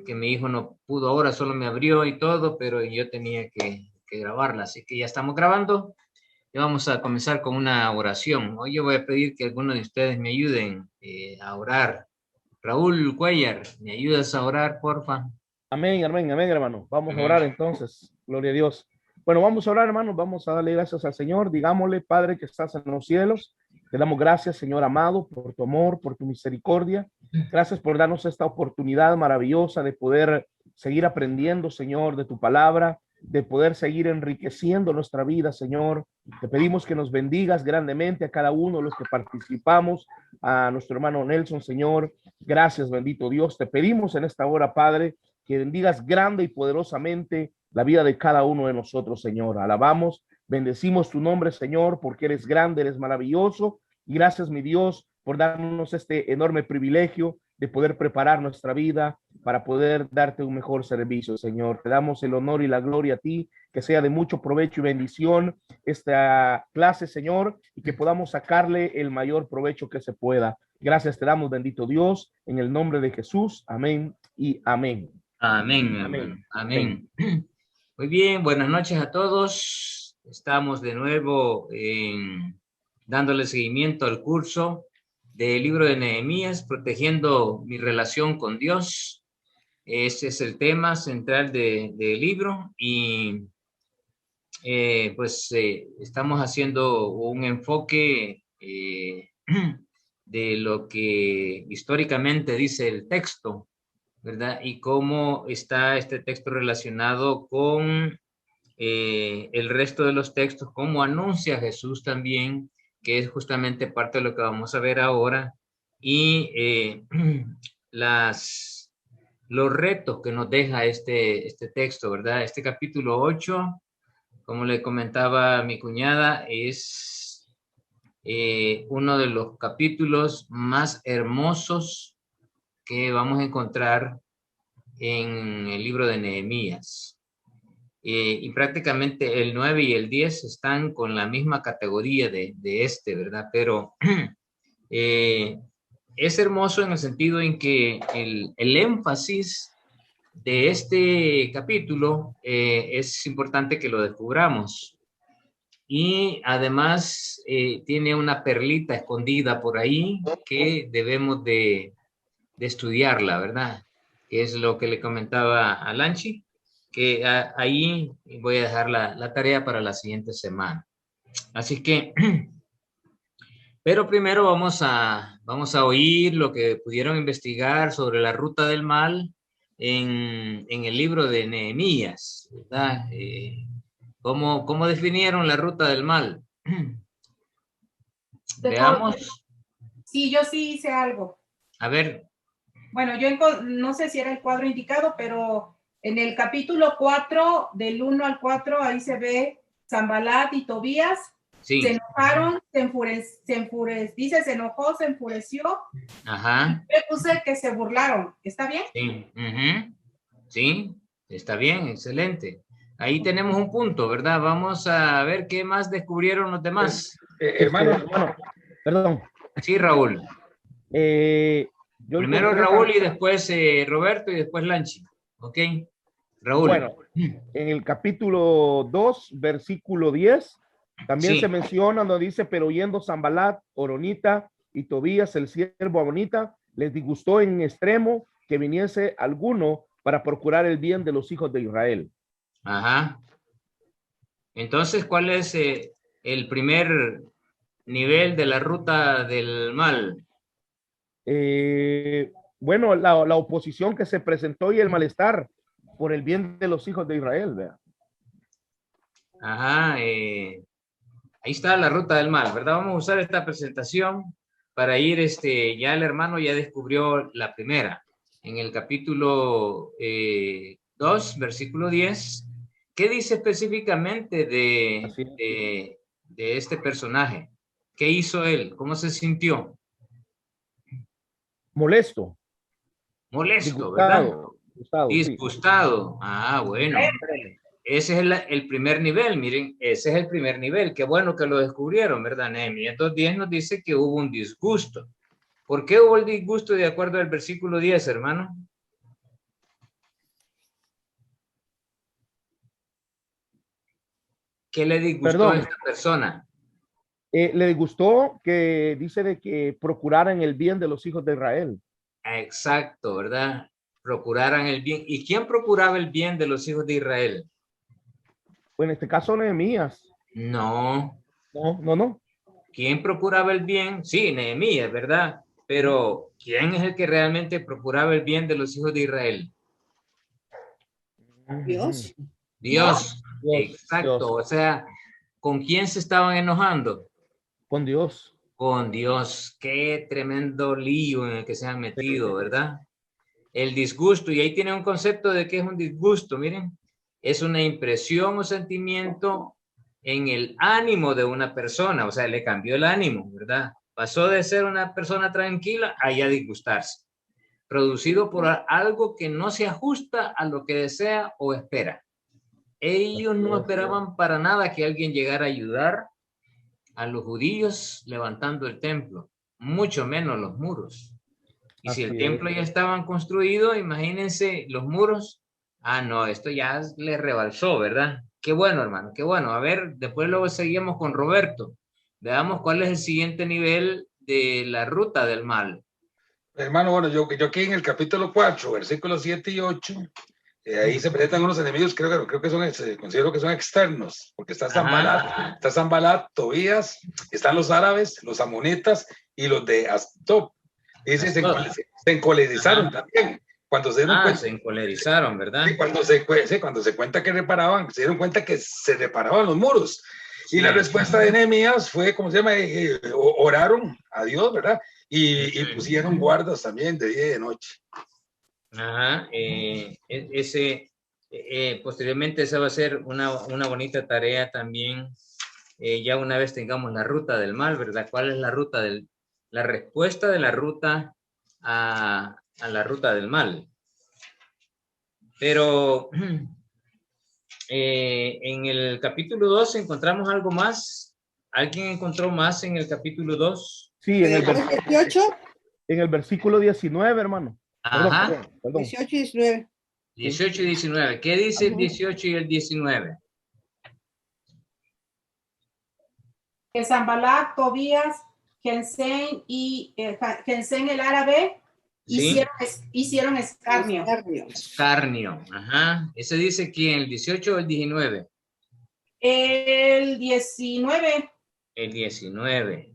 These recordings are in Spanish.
que mi hijo no pudo ahora, solo me abrió y todo, pero yo tenía que grabarla, así que ya estamos grabando y vamos a comenzar con una oración. Hoy yo voy a pedir que algunos de ustedes me ayuden a orar. Raúl Cuellar, ¿me ayudas a orar, porfa? Amén, amén, amén, hermano. Vamos a Amén. orar entonces. Gloria a Dios. Bueno, vamos a orar, hermanos. Vamos a darle gracias al Señor. Digámosle, Padre que estás en los cielos. Te damos gracias, Señor amado, por tu amor, por tu misericordia. Gracias por darnos esta oportunidad maravillosa de poder seguir aprendiendo, Señor, de tu palabra, de poder seguir enriqueciendo nuestra vida, Señor. Te pedimos que nos bendigas grandemente a cada uno de los que participamos, a nuestro hermano Nelson, Señor. Gracias, bendito Dios. Te pedimos en esta hora, Padre, que bendigas grande y poderosamente la vida de cada uno de nosotros, Señor. Alabamos, bendecimos tu nombre, Señor, porque eres grande, eres maravilloso. Y gracias, mi Dios, por darnos este enorme privilegio de poder preparar nuestra vida para poder darte un mejor servicio, Señor. Te damos el honor y la gloria a ti, que sea de mucho provecho y bendición esta clase, Señor, y que podamos sacarle el mayor provecho que se pueda. Gracias te damos, bendito Dios, en el nombre de Jesús. Amén y amén. Amén, Amén. hermano. Amén. Amén. Muy bien, buenas noches a todos. Estamos de nuevo dándole seguimiento al curso del libro de Nehemías, protegiendo mi relación con Dios. Ese es el tema central del libro y estamos haciendo un enfoque de lo que históricamente dice el texto, ¿verdad? Y cómo está este texto relacionado con el resto de los textos, cómo anuncia Jesús también, que es justamente parte de lo que vamos a ver ahora, y las, los retos que nos deja este texto, ¿verdad? Este capítulo 8, como le comentaba mi cuñada, es uno de los capítulos más hermosos que vamos a encontrar en el libro de Nehemías. Y prácticamente el 9 y el 10 están con la misma categoría de este, ¿verdad? Pero eh, es hermoso en el sentido en que el énfasis de este capítulo es importante que lo descubramos. Y además tiene una perlita escondida por ahí que debemos de estudiarla, ¿verdad? Que es lo que le comentaba a Lanchi, que ahí voy a dejar la tarea para la siguiente semana. Así que, pero primero vamos a oír lo que pudieron investigar sobre la ruta del mal en el libro de Nehemías, ¿verdad? ¿Cómo definieron la ruta del mal? Veamos. Sí, yo sí hice algo. A ver. Bueno, yo no sé si era el cuadro indicado, pero en el capítulo 4, del 1 al 4, ahí se ve Sanbalat y Tobías. Sí. Se enojaron, dice, se enojó, se enfureció. Ajá. Y yo puse que se burlaron. ¿Está bien? Sí. Sí, está bien, excelente. Ahí tenemos un punto, ¿verdad? Vamos a ver qué más descubrieron los demás. Hermano, perdón. Sí, Raúl. Primero Raúl y después Roberto y después Lanchi. ¿Ok? Raúl. Bueno, en el capítulo 2, versículo 10, también se menciona donde dice, pero oyendo Sanbalat, Oronita y Tobías, el siervo Amonita, les disgustó en extremo que viniese alguno para procurar el bien de los hijos de Israel. Ajá. Entonces, ¿cuál es el primer nivel de la ruta del mal? Bueno, la oposición que se presentó y el malestar por el bien de los hijos de Israel, ¿verdad? Ajá, ahí está la ruta del mal, ¿verdad? Vamos a usar esta presentación para ir, ya el hermano ya descubrió la primera. En el capítulo 2, versículo 10, ¿qué dice específicamente de este personaje? ¿Qué hizo él? ¿Cómo se sintió? Molesto. Molesto, Disgustado, ¿verdad? Disgustado. Sí. Ah, bueno. Ese es el primer nivel, miren, ese es el primer nivel. Qué bueno que lo descubrieron, ¿verdad, Nehemías? 2:10 nos dice que hubo un disgusto. ¿Por qué hubo el disgusto de acuerdo al versículo 10, hermano? ¿Qué le disgustó a esta persona? Le disgustó que dice de que procuraran el bien de los hijos de Israel. Exacto, ¿verdad? Procuraran el bien. ¿Y quién procuraba el bien de los hijos de Israel? Pues en este caso Nehemías. No. No. ¿Quién procuraba el bien? Sí, Nehemías, ¿verdad? Pero ¿quién es el que realmente procuraba el bien de los hijos de Israel? Dios. Dios. Dios, Exacto. Dios. O sea, ¿con quién se estaban enojando? Con Dios. Con Dios. Qué tremendo lío en el que se han metido, ¿verdad? El disgusto, y ahí tiene un concepto de qué es un disgusto, miren, es una impresión o sentimiento en el ánimo de una persona, o sea, le cambió el ánimo, ¿verdad? Pasó de ser una persona tranquila a ya disgustarse, producido por algo que no se ajusta a lo que desea o espera. Ellos no esperaban para nada que alguien llegara a ayudar a los judíos levantando el templo, mucho menos los muros. Y si el templo ya estaban construido, imagínense los muros. Ah, no, esto ya le rebalsó, ¿verdad? Qué bueno, hermano, qué bueno. A ver, después luego seguimos con Roberto. Veamos cuál es el siguiente nivel de la ruta del mal. Hermano, bueno, yo aquí en el capítulo 4, versículos 7 y 8, ahí se presentan unos enemigos, creo que son, considero que son externos, porque está Sanbalat, Tobías, están los árabes, los amonitas y los de Astop. Dice, se encolerizaron también. Cuando se dieron cuenta, se encolerizaron, ¿verdad? Sí, cuando se cuenta que reparaban, se dieron cuenta que se reparaban los muros. Sí. Y la respuesta de Nehemías fue, ¿cómo se llama? Oraron a Dios, ¿verdad? Y pusieron guardas también de día y de noche. Ajá, posteriormente esa va a ser una bonita tarea también, ya una vez tengamos la ruta del mal, ¿verdad? ¿Cuál es la respuesta de la ruta a la ruta del mal? Pero en el capítulo 2 encontramos algo más. ¿Alguien encontró más en el capítulo 2? Sí, en el 18. En el versículo 19, hermano. Ajá. Perdón. 18 y 19. 18 y 19. ¿Qué dice el 18 y el 19? Que Sanbalat, Tobías, Gensén y Gensén el árabe hicieron escarnio. Escarnio, ajá. ¿Ese dice quién? ¿El 18 o el 19? El 19. El 19,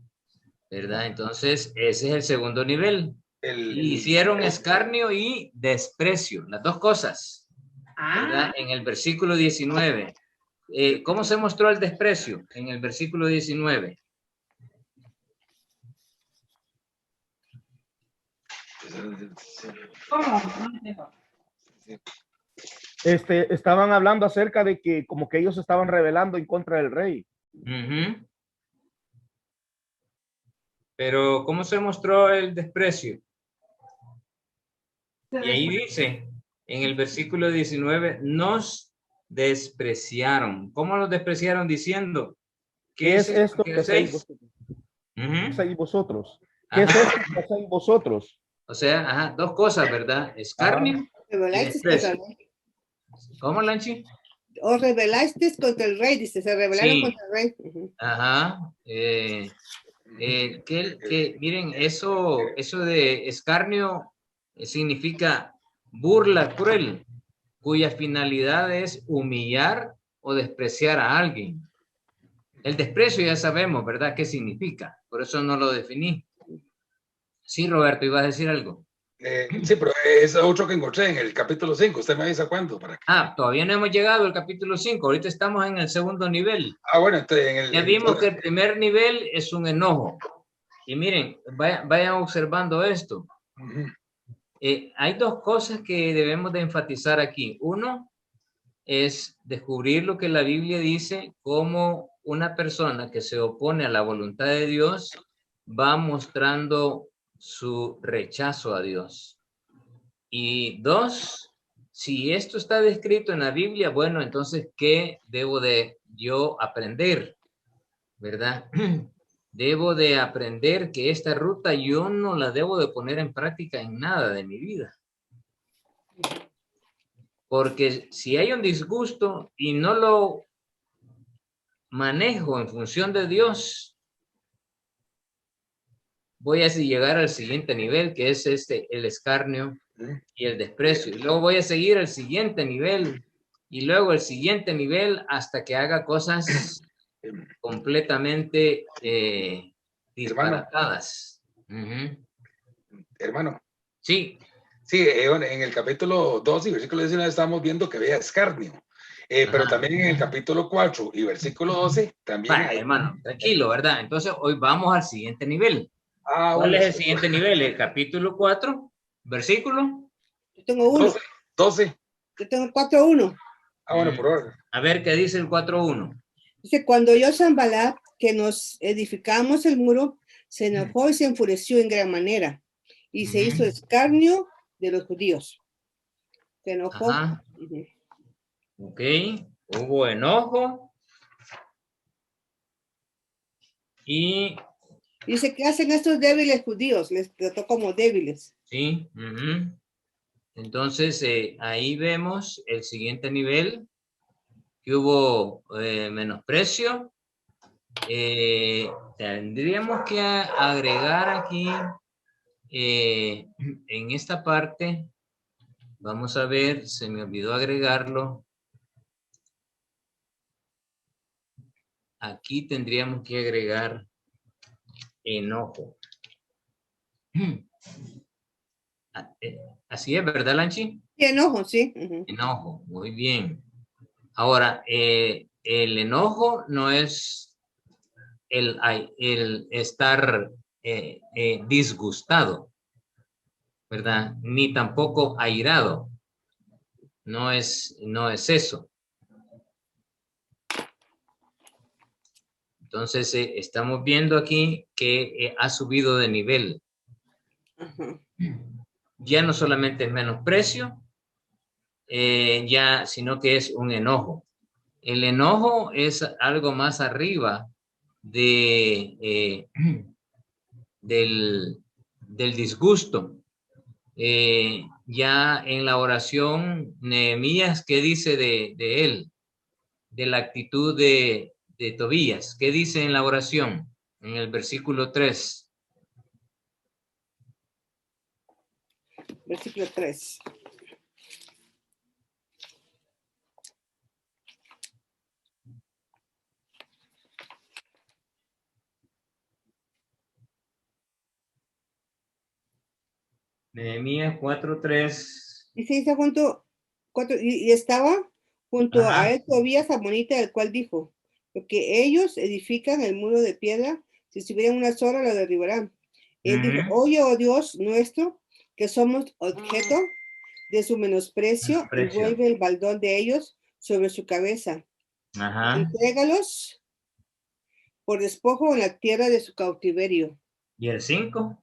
¿verdad? Entonces, ese es el segundo nivel. Hicieron escarnio y desprecio, las dos cosas, ¿verdad? En el versículo 19. ¿Cómo se mostró el desprecio en el versículo 19? ¿Cómo? Estaban hablando acerca de que como que ellos estaban rebelando en contra del rey. Pero ¿cómo se mostró el desprecio? Y ahí dice, en el versículo 19, nos despreciaron. ¿Cómo nos despreciaron? Diciendo, ¿qué es esto que hacéis vosotros? ¿Qué hacéis vosotros? ¿Qué es esto que hacéis vosotros? O sea, dos cosas, ¿verdad? Escarnio y desprecio. ¿Cómo, Lanchi? Os rebelasteis contra el rey, dice, se rebelaron contra el rey. Ajá. Miren, eso de escarnio significa burla cruel, cuya finalidad es humillar o despreciar a alguien. El desprecio ya sabemos, ¿verdad? ¿Qué significa? Por eso no lo definí. Sí, Roberto, ¿ibas a decir algo? Sí, pero es otro que encontré en el capítulo 5. ¿Usted me avisa cuándo? Todavía no hemos llegado al capítulo 5. Ahorita estamos en el segundo nivel. Bueno, entonces ya vimos que el primer nivel es un enojo. Y miren, vayan observando esto. Hay dos cosas que debemos de enfatizar aquí. Uno es descubrir lo que la Biblia dice, cómo una persona que se opone a la voluntad de Dios va mostrando su rechazo a Dios. Y dos, si esto está descrito en la Biblia, bueno, entonces, ¿qué debo de yo aprender? ¿Verdad? Debo de aprender que esta ruta yo no la debo de poner en práctica en nada de mi vida. Porque si hay un disgusto y no lo manejo en función de Dios, voy a llegar al siguiente nivel, que es el escarnio y el desprecio. Y luego voy a seguir al siguiente nivel, y luego el siguiente nivel, hasta que haga cosas completamente disparatadas. Hermano. Sí. Sí, en el capítulo 2 y versículo 19 estamos viendo que había escarnio. Pero también en el capítulo 4 y versículo 12 también Vale, hay... hermano, tranquilo, ¿verdad? Entonces hoy vamos al siguiente nivel. ¿Cuál bueno, es el siguiente nivel? El capítulo 4, versículo. Yo tengo 1. 12. Yo tengo 4:1. Bueno, por orden. A ver qué dice el 4:1. Dice, cuando oyó Sanballat que nos edificamos el muro, se enojó y se enfureció en gran manera, y se hizo escarnio de los judíos. Se enojó. Ajá. Ok, hubo enojo. Y dice, ¿qué hacen estos débiles judíos? Les trató como débiles. Sí. Entonces, ahí vemos el siguiente nivel, que hubo menosprecio. Tendríamos que agregar aquí, en esta parte, vamos a ver, se me olvidó agregarlo. Aquí tendríamos que agregar enojo. Así es, ¿verdad, Lanchi? Sí, enojo, sí. Enojo, muy bien. Ahora, el enojo no es el estar disgustado, ¿verdad? Ni tampoco airado. No es eso. Entonces, estamos viendo aquí que ha subido de nivel. Ya no solamente es menosprecio, sino que es un enojo. El enojo es algo más arriba del disgusto. Ya en la oración, Nehemías, ¿qué dice de él? De la actitud de Tobías. ¿Qué dice en la oración? En el versículo 3. Versículo 3. Nehemías 4:3. Y se hizo y estaba junto a él Tobías amonita, el cual dijo, porque ellos edifican el muro de piedra, si estuvieran una sola lo derribarán. Él dijo, oye, oh Dios nuestro, que somos objeto de su menosprecio, y vuelve el baldón de ellos sobre su cabeza. Entrégalos por despojo en la tierra de su cautiverio. ¿Y el 5?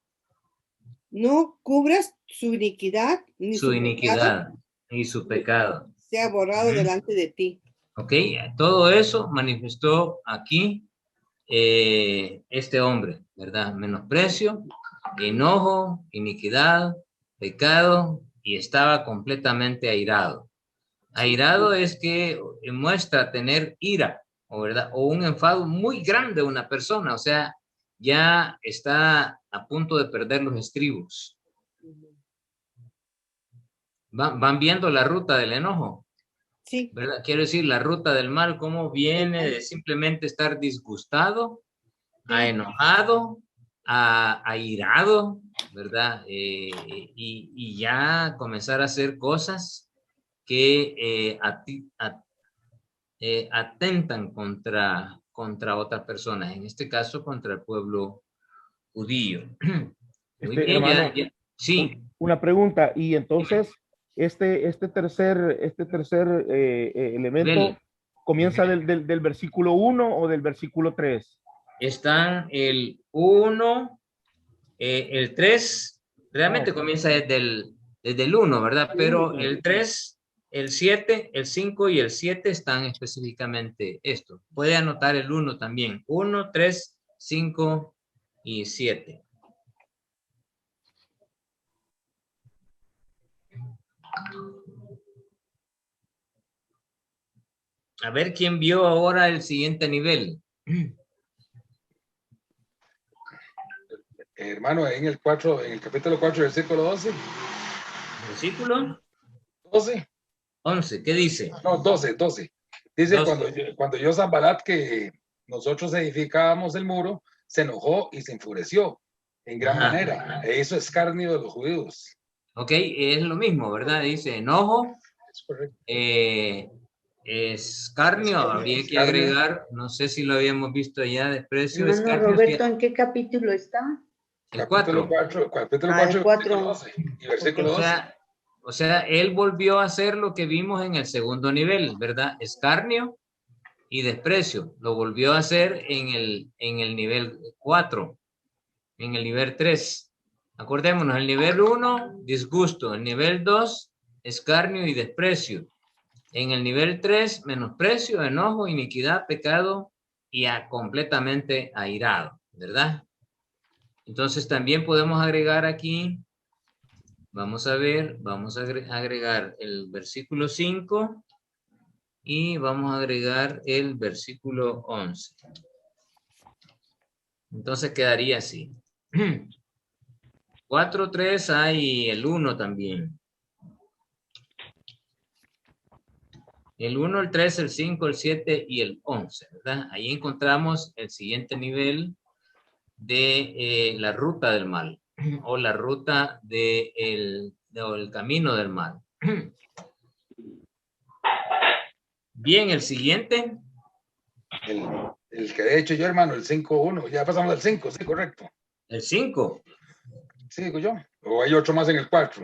No cubras su iniquidad, ni su iniquidad y su pecado sea borrado delante de ti. Ok, todo eso manifestó aquí este hombre, ¿verdad? Menosprecio, enojo, iniquidad, pecado, y estaba completamente airado. Airado es que muestra tener ira, o ¿verdad? O un enfado muy grande de una persona, o sea, ya está a punto de perder los estribos. Van viendo la ruta del enojo. Sí. ¿Verdad? Quiero decir, la ruta del mal, cómo viene de simplemente estar disgustado, a enojado, a irado, ¿verdad? Y ya comenzar a hacer cosas que atentan contra otras personas, en este caso contra el pueblo judío. Muy bien, hermano, sí. Una pregunta, y entonces este tercer elemento comienza del versículo 1 o del versículo 3. Están el 1, el 3, realmente comienza desde el 1, ¿verdad? Pero el 3, el 7, el 5 y el 7 están específicamente esto. Puede anotar el 1 también. 1, 3, 5 y 7. A ver quién vio ahora el siguiente nivel. Hermano, en el capítulo 4, versículo 12. Versículo 12. 11, ¿qué dice? No, 12. Dice, 12. cuando yo Sanbalat, que nosotros edificábamos el muro, se enojó y se enfureció en gran manera, e hizo escarnio de los judíos. Ok, es lo mismo, ¿verdad? Dice enojo, Es correcto. Escarnio, habría que agregar, no sé si lo habíamos visto ya, desprecio. Hermano Roberto, ¿en qué capítulo está? El 4. Capítulo 4, el 4. 12 y versículo 12. O sea, él volvió a hacer lo que vimos en el segundo nivel, ¿verdad? Escarnio y desprecio. Lo volvió a hacer en el nivel 4, en el nivel 3. Acordémonos, el nivel 1, disgusto. El nivel 2, escarnio y desprecio. En el nivel 3, menosprecio, enojo, iniquidad, pecado y completamente airado, ¿verdad? Entonces también podemos agregar aquí, vamos a ver, vamos a agregar el versículo 5 y vamos a agregar el versículo 11. Entonces quedaría así. 4, 3 hay el 1 también. El 1, el 3, el 5, el 7 y el 11, ¿verdad? Ahí encontramos el siguiente nivel de la ruta del mal o la ruta del camino del mal. Bien, el siguiente. El que he hecho yo, hermano, el 5.1. Ya pasamos al 5, sí, correcto. El 5. Sí, digo yo. O hay otro más en el 4.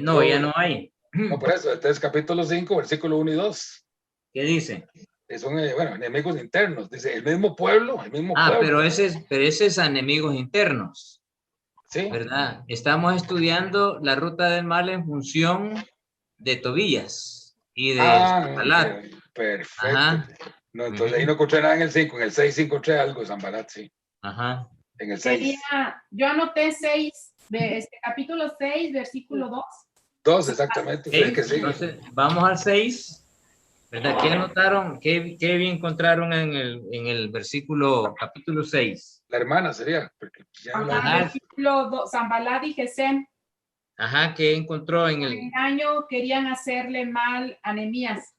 No, ya no hay. No, por eso, este es capítulo 5, versículo 1 y 2. ¿Qué dice? Son, bueno, enemigos internos. Dice, el mismo pueblo. Pero ese es a enemigos internos. Sí. ¿Verdad? Estamos estudiando la ruta del mal en función de Tobías y de Sanbalat. Perfecto. Ajá. No, entonces ahí no encontré nada en el 5. En el 6 sí encontré algo de Sanbalat, sí. Ajá. En el 6. Yo anoté 6, capítulo 6, versículo 2. 2, exactamente. Sí, que sí. Entonces, vamos al 6. ¿Verdad? ¿Qué anotaron? ¿Qué encontraron en el versículo, capítulo 6? La hermana sería. Porque ya versículo 2, Sanbalat y Gesem. Ajá, ¿qué encontró en el engaño? Querían hacerle mal a Nehemías.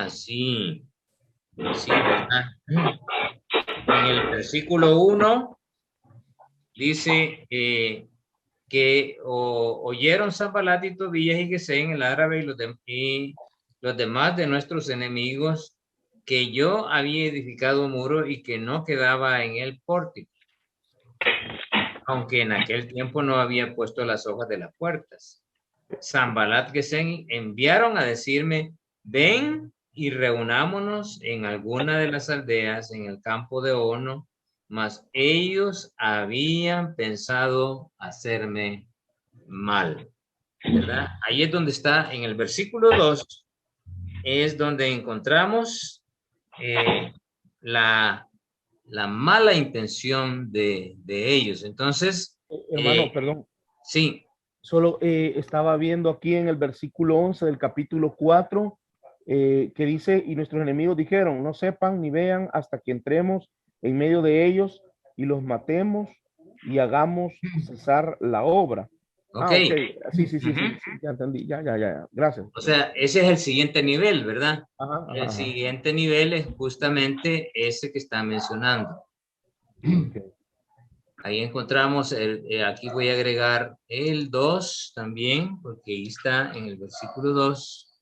Sí. Sí, ¿verdad? En el versículo 1 dice que oyeron Sanbalat y Tobías y Gesem, el árabe y los demás de nuestros enemigos, que yo había edificado un muro y que no quedaba en el pórtico, aunque en aquel tiempo no había puesto las hojas de las puertas. Sanbalat y Gesem enviaron a decirme, ven y reunámonos en alguna de las aldeas en el campo de Ono, mas ellos habían pensado hacerme mal, ¿verdad? Ahí es donde está, en el versículo 2, es donde encontramos la mala intención de ellos. Entonces, hermano, perdón. Sí. Solo estaba viendo aquí en el versículo 11 del capítulo 4, que dice, y nuestros enemigos dijeron, no sepan ni vean hasta que entremos en medio de ellos y los matemos y hagamos cesar la obra. Okay. Sí, ya entendí, ya, gracias. O sea, ese es el siguiente nivel, ¿verdad? Ajá. El siguiente nivel es justamente ese que está mencionando. Okay. Ahí encontramos, aquí voy a agregar el 2 también, porque ahí está en el versículo 2.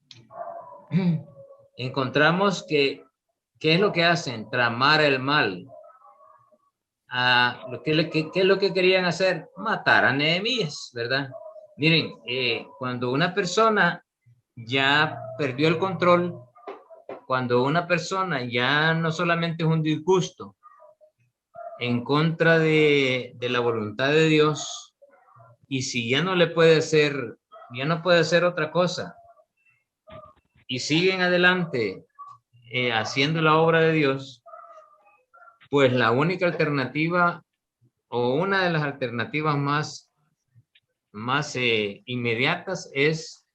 Encontramos que, ¿qué es lo que hacen? Tramar el mal. ¿Qué es lo que querían hacer? Matar a Nehemías, ¿verdad? Miren, cuando una persona ya perdió el control, cuando una persona ya no solamente es un disgusto en contra de la voluntad de Dios, y si ya no le puede hacer, ya no puede hacer otra cosa, y siguen adelante haciendo la obra de Dios, pues la única alternativa o una de las alternativas más inmediatas es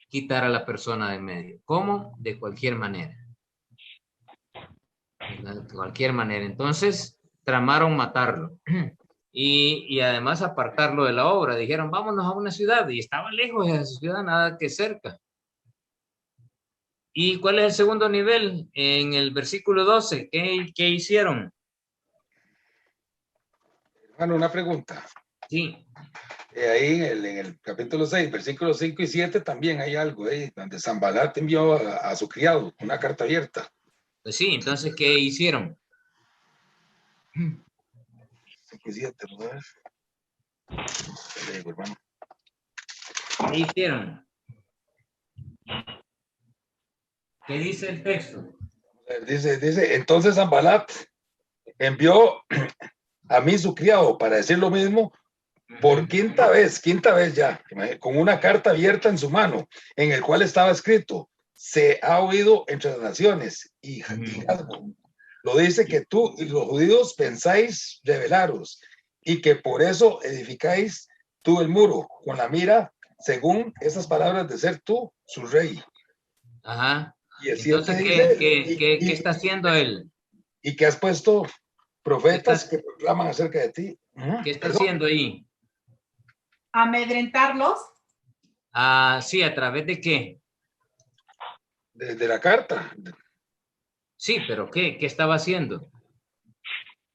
quitar a la persona de medio. ¿Cómo? De cualquier manera. De cualquier manera. Entonces, tramaron matarlo. Y además apartarlo de la obra. Dijeron, vámonos a una ciudad. Y estaba lejos de esa ciudad, nada que cerca. ¿Y cuál es el segundo nivel? En el versículo 12, ¿qué hicieron? Hermano, una pregunta. Sí. Ahí en el capítulo 6, versículos 5 y 7, también hay algo ahí, donde Sanbalat envió a su criado una carta abierta. Pues sí, entonces, ¿qué hicieron? 5 y 7, ¿no es? Hermano. ¿Qué hicieron? ¿Qué dice el texto? Dice, entonces Sanbalat envió a mí su criado para decir lo mismo por quinta vez ya, con una carta abierta en su mano, en el cual estaba escrito, se ha oído entre las naciones y lo dice que tú y los judíos pensáis rebelaros y que por eso edificáis tú el muro con la mira según esas palabras de ser tú su rey. Ajá. Y el entonces, ¿qué está haciendo él? Y que has puesto profetas que proclaman acerca de ti. ¿Qué está haciendo ahí? ¿Amedrentarlos? Sí, ¿a través de qué? De la carta. Sí, pero ¿qué estaba haciendo?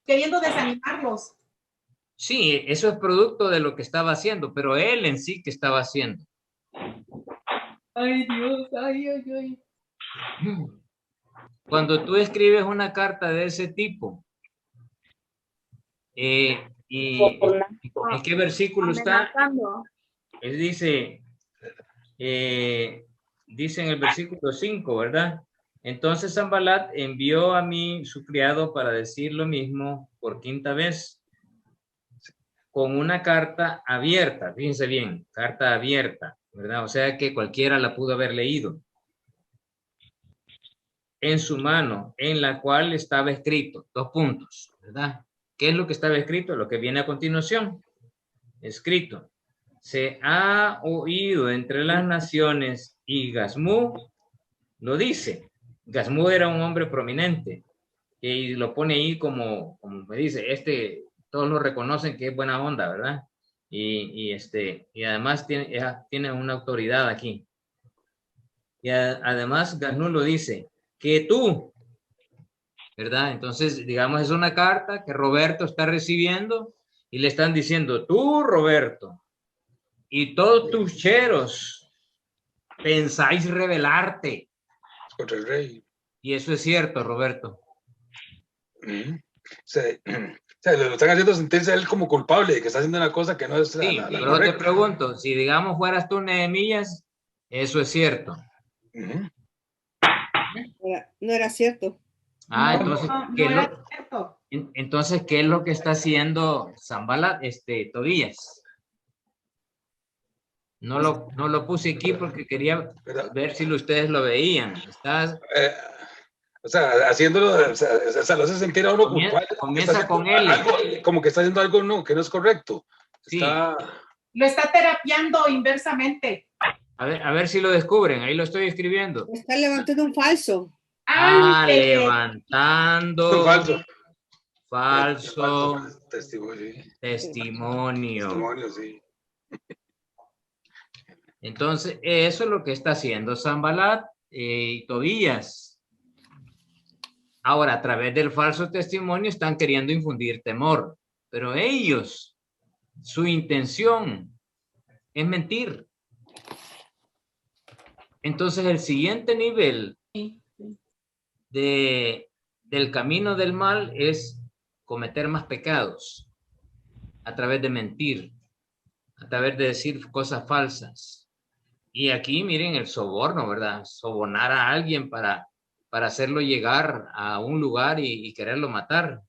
Queriendo desanimarlos. Sí, eso es producto de lo que estaba haciendo, pero él en sí, ¿qué estaba haciendo? Ay, Dios, ay. Cuando tú escribes una carta de ese tipo, ¿y en qué versículo está? Él dice en el versículo 5, ¿verdad? Entonces Sanbalat envió a mí su criado para decir lo mismo por quinta vez, con una carta abierta, fíjense bien, carta abierta, ¿verdad? O sea que cualquiera la pudo haber leído. En su mano, en la cual estaba escrito, 2 puntos, ¿verdad? ¿Qué es lo que estaba escrito? Lo que viene a continuación. Escrito. Se ha oído entre las naciones y Gazmú lo dice. Gazmú era un hombre prominente y lo pone ahí como me dice, todos lo reconocen que es buena onda, ¿verdad? Y además tiene una autoridad aquí. Y además Gazmú lo dice, que tú, ¿verdad? Entonces, digamos, es una carta que Roberto está recibiendo y le están diciendo, tú, Roberto, y todos tus cheros pensáis rebelarte contra el rey. Y eso es cierto, Roberto. O sea, lo están haciendo sentirse a él como culpable de que está haciendo una cosa que no es sí, la pero correcta. Te pregunto, si digamos fueras tú Nehemías, eso es cierto. No era cierto. Entonces, entonces, ¿qué es lo que está haciendo Sanbalat, Tobías? No lo puse aquí porque quería ver si ustedes lo veían. O sea, haciéndolo, o sea, lo hace sentir a uno culpable. Comienza con él. Como que está haciendo algo que no es correcto. Sí. Lo está terapiando inversamente. A ver si lo descubren. Ahí lo estoy escribiendo. Está levantando un falso. Levantando un falso testimonio, sí. Entonces, eso es lo que está haciendo Sanbalat y Tobías. Ahora, a través del falso testimonio están queriendo infundir temor, pero ellos, su intención es mentir. Entonces, el siguiente nivel del camino del mal es cometer más pecados a través de mentir, a través de decir cosas falsas. Y aquí miren el soborno, ¿verdad? Sobornar a alguien para hacerlo llegar a un lugar y quererlo matar.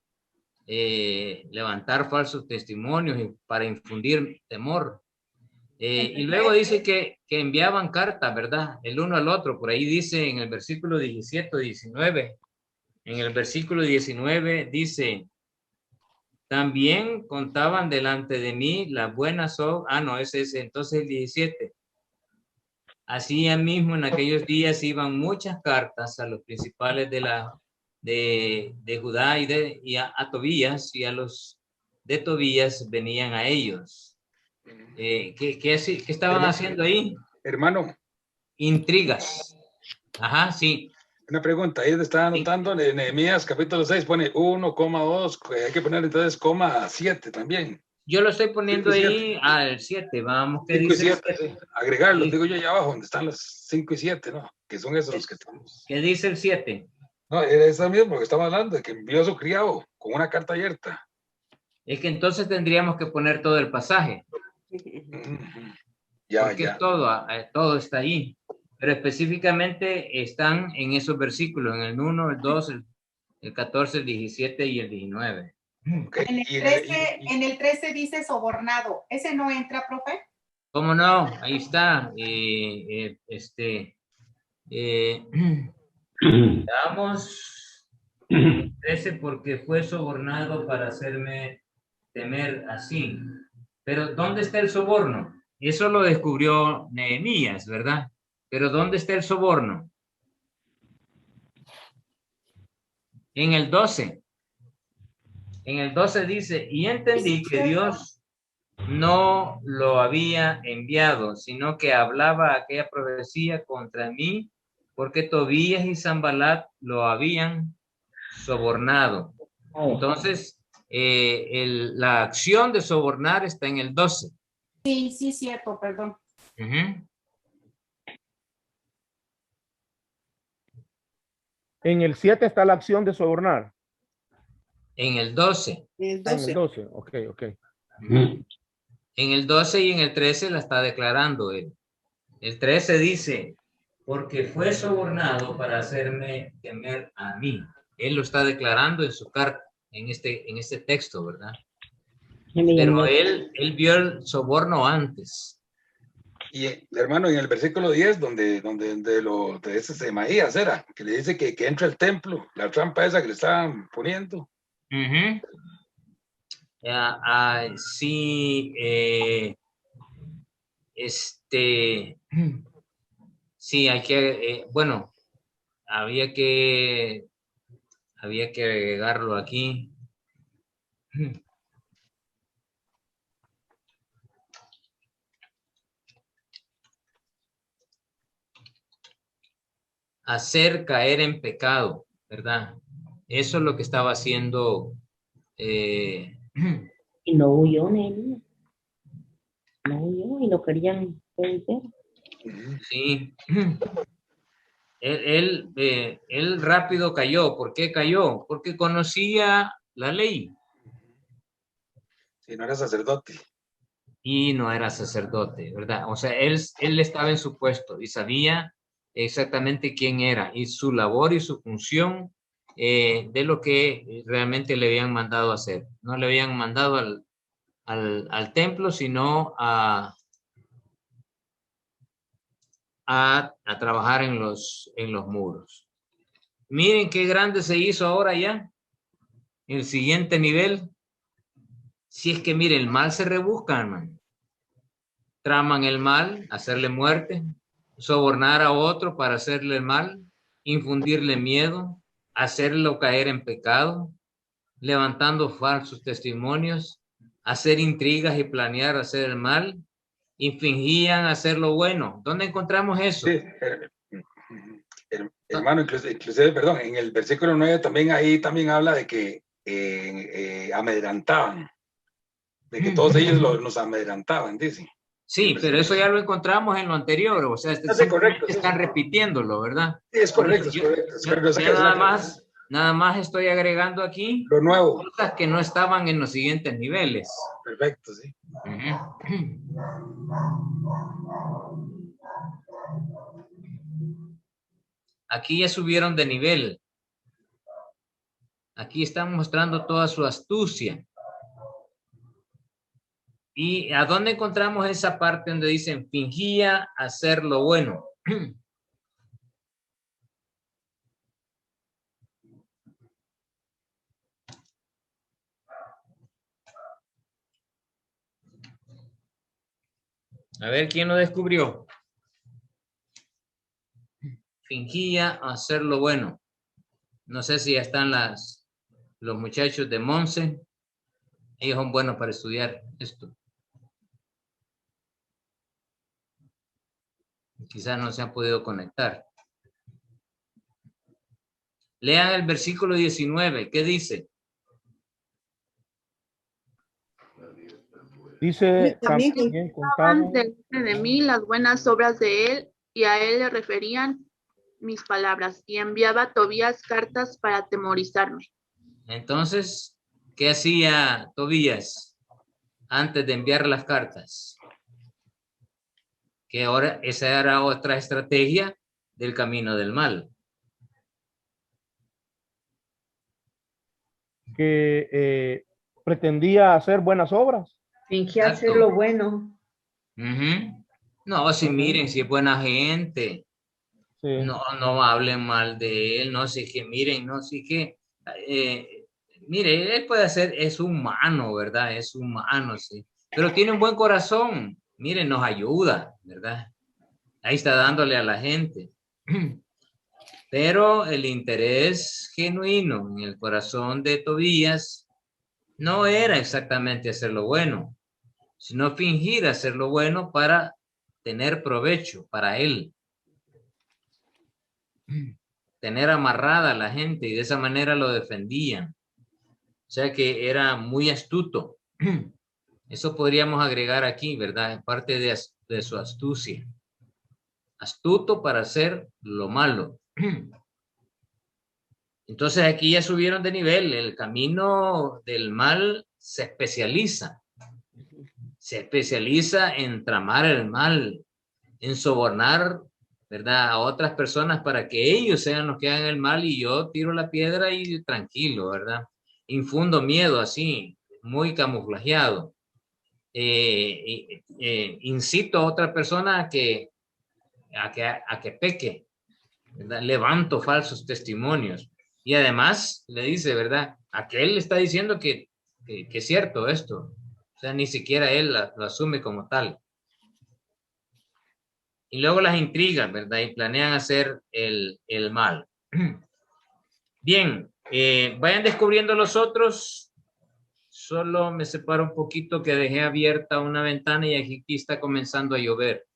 Levantar falsos testimonios para infundir temor. Y luego dice que enviaban cartas, ¿verdad? El uno al otro. Por ahí dice en el versículo 17, 19. En el versículo 19 dice, también contaban delante de mí las buenas obras. No, ese es entonces el 17. Así mismo en aquellos días iban muchas cartas a los principales de Judá y a Tobías, y a los de Tobías venían a ellos. ¿Qué estaban haciendo ahí? Hermano. Intrigas. Ajá, sí. Una pregunta, ahí está anotando, en Nehemías capítulo 6 pone 1,2, hay que poner entonces 7 también. Yo lo estoy poniendo ahí al 7, vamos, ¿qué 5 y dice? 7, sí. Agregarlo, digo yo allá abajo, donde están los 5 y 7, ¿no? Que son esos los que estamos. ¿Qué dice el 7? No, era eso mismo que estamos hablando, de que envió a su criado con una carta abierta. Es que entonces tendríamos que poner todo el pasaje. Porque todo está ahí. Pero específicamente están en esos versículos, en el 1, el 2, el 14, el 17 y el 19. Okay. En el 13 dice sobornado. ¿Ese no entra, profe? ¿Cómo no? Ahí está. Damos 13 porque fue sobornado para hacerme temer así. Pero ¿dónde está el soborno? Eso lo descubrió Nehemías, ¿verdad? Pero ¿dónde está el soborno? En el 12. En el 12 dice, y entendí que Dios no lo había enviado, sino que hablaba aquella profecía contra mí, porque Tobías y Sanbalat lo habían sobornado. Entonces, la acción de sobornar está en el 12. Sí, cierto, perdón. En el 7 está la acción de sobornar. En el 12. En el 12, ok. En el 12 y en el 13 la está declarando él. El 13 dice, porque fue sobornado para hacerme temer a mí. Él lo está declarando en su carta, en este texto, ¿verdad? Pero él vio el soborno antes. Y hermano, en el versículo 10, donde de ese Semaías era, que le dice que entra al templo, la trampa esa que le estaban poniendo. Sí, sí, hay que, bueno, había que agregarlo aquí. Hacer caer en pecado, ¿verdad? Eso es lo que estaba haciendo. Y no huyó, Nehemías. No huyó y lo querían vencer. Sí. Él rápido cayó. ¿Por qué cayó? Porque conocía la ley. Sí, no era sacerdote. Y no era sacerdote, ¿verdad? O sea, él estaba en su puesto y sabía exactamente quién era y su labor y su función de lo que realmente le habían mandado a hacer. No le habían mandado al templo, sino a trabajar en los muros. Miren qué grande se hizo ahora ya. El siguiente nivel. Si es que, miren, el mal se rebusca, hermano. Traman el mal, hacerle muerte, sobornar a otro para hacerle el mal, infundirle miedo, hacerlo caer en pecado, levantando falsos testimonios, hacer intrigas y planear hacer el mal, y fingían hacer lo bueno. ¿Dónde encontramos eso? Sí, hermano, inclusive, perdón, en el versículo 9 también ahí también habla de que amedrantaban, de que todos ellos nos amedrantaban, dice. Sí, pero eso ya lo encontramos en lo anterior, o sea, correcto, están repitiéndolo, ¿verdad? Sí, es correcto, es correcto. Nada más estoy agregando aquí lo nuevo, cosas que no estaban en los siguientes niveles. Perfecto, sí. Aquí ya subieron de nivel. Aquí están mostrando toda su astucia. ¿Y a dónde encontramos esa parte donde dicen fingía hacer lo bueno? A ver, ¿quién lo descubrió? fingía hacer lo bueno. No sé si ya están los muchachos de Monse. Ellos son buenos para estudiar esto. Quizás no se han podido conectar. Lean el versículo 19. ¿Qué dice? Dice, también contaban delante de mí las buenas obras de él, y a él le referían mis palabras, y enviaba a Tobías cartas para atemorizarme. Entonces, ¿qué hacía Tobías antes de enviar las cartas? Que ahora esa era otra estrategia del camino del mal. que pretendía hacer buenas obras. Fingía hacer lo bueno. No, si miren, si es buena gente. Sí. No hablen mal de él, no sé qué, miren, no sé qué. Mire, él puede hacer, es humano, ¿verdad? Es humano, sí. Pero tiene un buen corazón. Miren, nos ayuda, ¿verdad? Ahí está dándole a la gente. Pero el interés genuino en el corazón de Tobías no era exactamente hacer lo bueno, sino fingir hacer lo bueno para tener provecho para él. Tener amarrada a la gente y de esa manera lo defendían. O sea que era muy astuto. Eso podríamos agregar aquí, ¿verdad? Parte de su astucia. Astuto para hacer lo malo. Entonces aquí ya subieron de nivel. El camino del mal se especializa. Se especializa en tramar el mal, en sobornar, ¿verdad?, a otras personas para que ellos sean los que hagan el mal y yo tiro la piedra y tranquilo, ¿verdad? Infundo miedo así, muy camuflajeado. Incito a otra persona a que peque, ¿verdad? Levanto falsos testimonios. Y además le dice, ¿verdad? Aquel le está diciendo que es cierto esto. O sea, ni siquiera él lo asume como tal. Y luego las intrigan, ¿verdad? Y planean hacer el mal. Bien, vayan descubriendo los otros. Solo me separo un poquito que dejé abierta una ventana y aquí está comenzando a llover.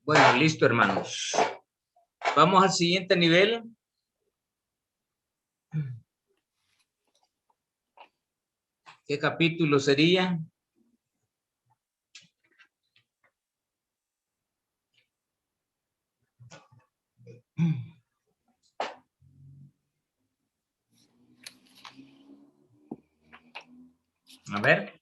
Bueno, listo, hermanos. Vamos al siguiente nivel. ¿Qué capítulo sería? A ver.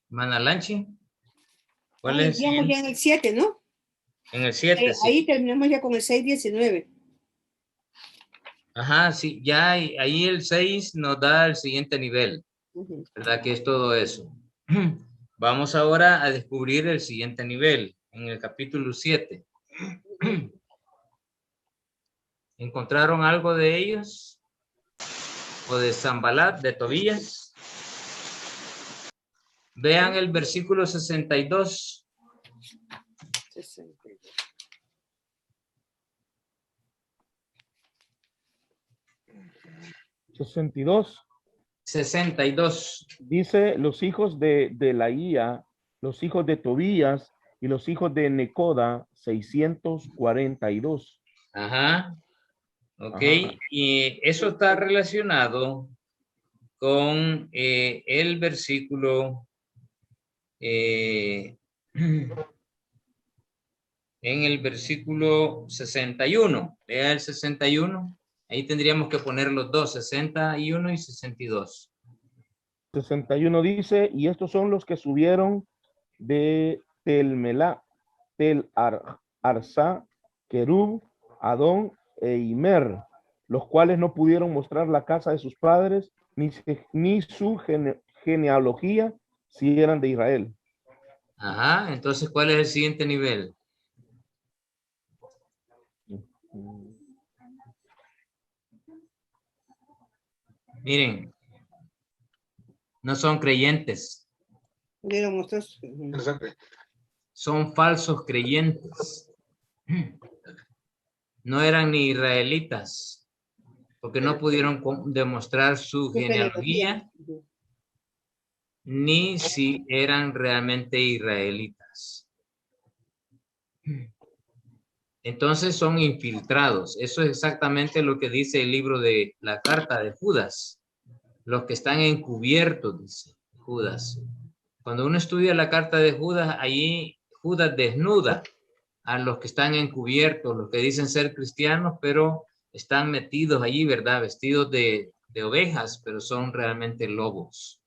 Manalanchi. ¿Cuál es? Ya en el 7, ¿no? En el 7, sí. Ahí terminamos ya con el 6:19. Ajá, sí, ya ahí el 6 nos da el siguiente nivel, ¿verdad? Que es todo eso. Vamos ahora a descubrir el siguiente nivel, en el capítulo 7. ¿Encontraron algo de ellos? ¿O de Sanbalat, de Tobías? Vean el versículo 62. 62. Dice los hijos de Laía, los hijos de Tobías y los hijos de Necoda, 642. Ajá. Ok. Ajá. Y eso está relacionado con el versículo en el versículo 61. Vea el 61. Ahí tendríamos que poner los dos, 61 y 62. 61 dice, y estos son los que subieron de Telmelá, Tel-Arsa, Kerub, Adón e Imer, los cuales no pudieron mostrar la casa de sus padres, ni su genealogía, si eran de Israel. Ajá, entonces, ¿cuál es el siguiente nivel? Miren, no son creyentes. Son falsos creyentes. No eran ni israelitas, porque no pudieron demostrar su genealogía, ni si eran realmente israelitas. Entonces son infiltrados. Eso es exactamente lo que dice el libro de la carta de Judas. Los que están encubiertos, dice Judas. Cuando uno estudia la carta de Judas, allí Judas desnuda a los que están encubiertos, los que dicen ser cristianos, pero están metidos allí, ¿verdad? Vestidos de ovejas, pero son realmente lobos.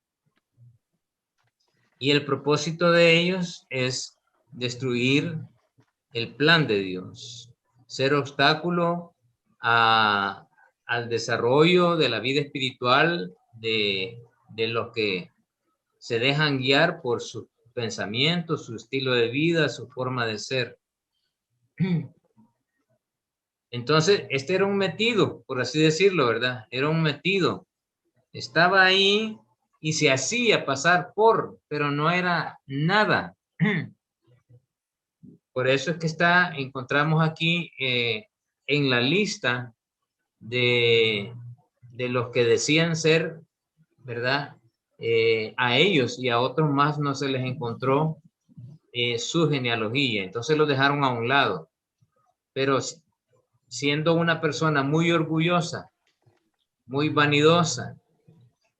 Y el propósito de ellos es destruir el plan de Dios, ser obstáculo al desarrollo de la vida espiritual de los que se dejan guiar por sus pensamientos, su estilo de vida, su forma de ser. Entonces, este era un metido, por así decirlo, ¿verdad? Era un metido. Estaba ahí y se hacía pasar por, pero no era nada. Por eso es que encontramos aquí en la lista de los que decían ser, ¿verdad? A ellos y a otros más no se les encontró su genealogía, entonces los dejaron a un lado. Pero siendo una persona muy orgullosa, muy vanidosa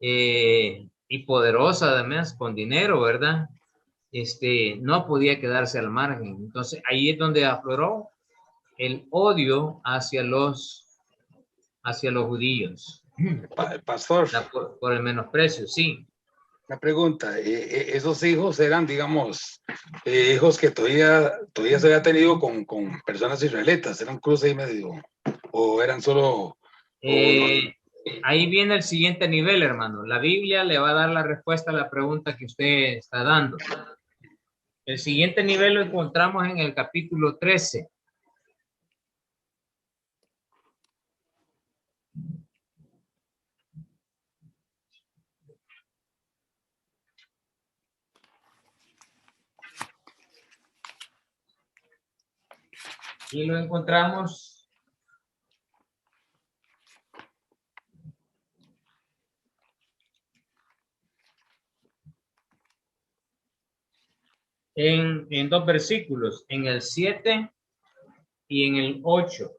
y poderosa además, con dinero, ¿verdad? No podía quedarse al margen. Entonces ahí es donde afloró el odio hacia los judíos. El pastor. Por el menosprecio, sí. Una pregunta, esos hijos eran, digamos, hijos que todavía se había tenido con personas israelitas, eran cruces ahí medio, o eran solo... Ahí viene el siguiente nivel, hermano. La Biblia le va a dar la respuesta a la pregunta que usted está dando. El siguiente nivel lo encontramos en el capítulo 13. Y lo encontramos en dos versículos, en el 7 y en el 8.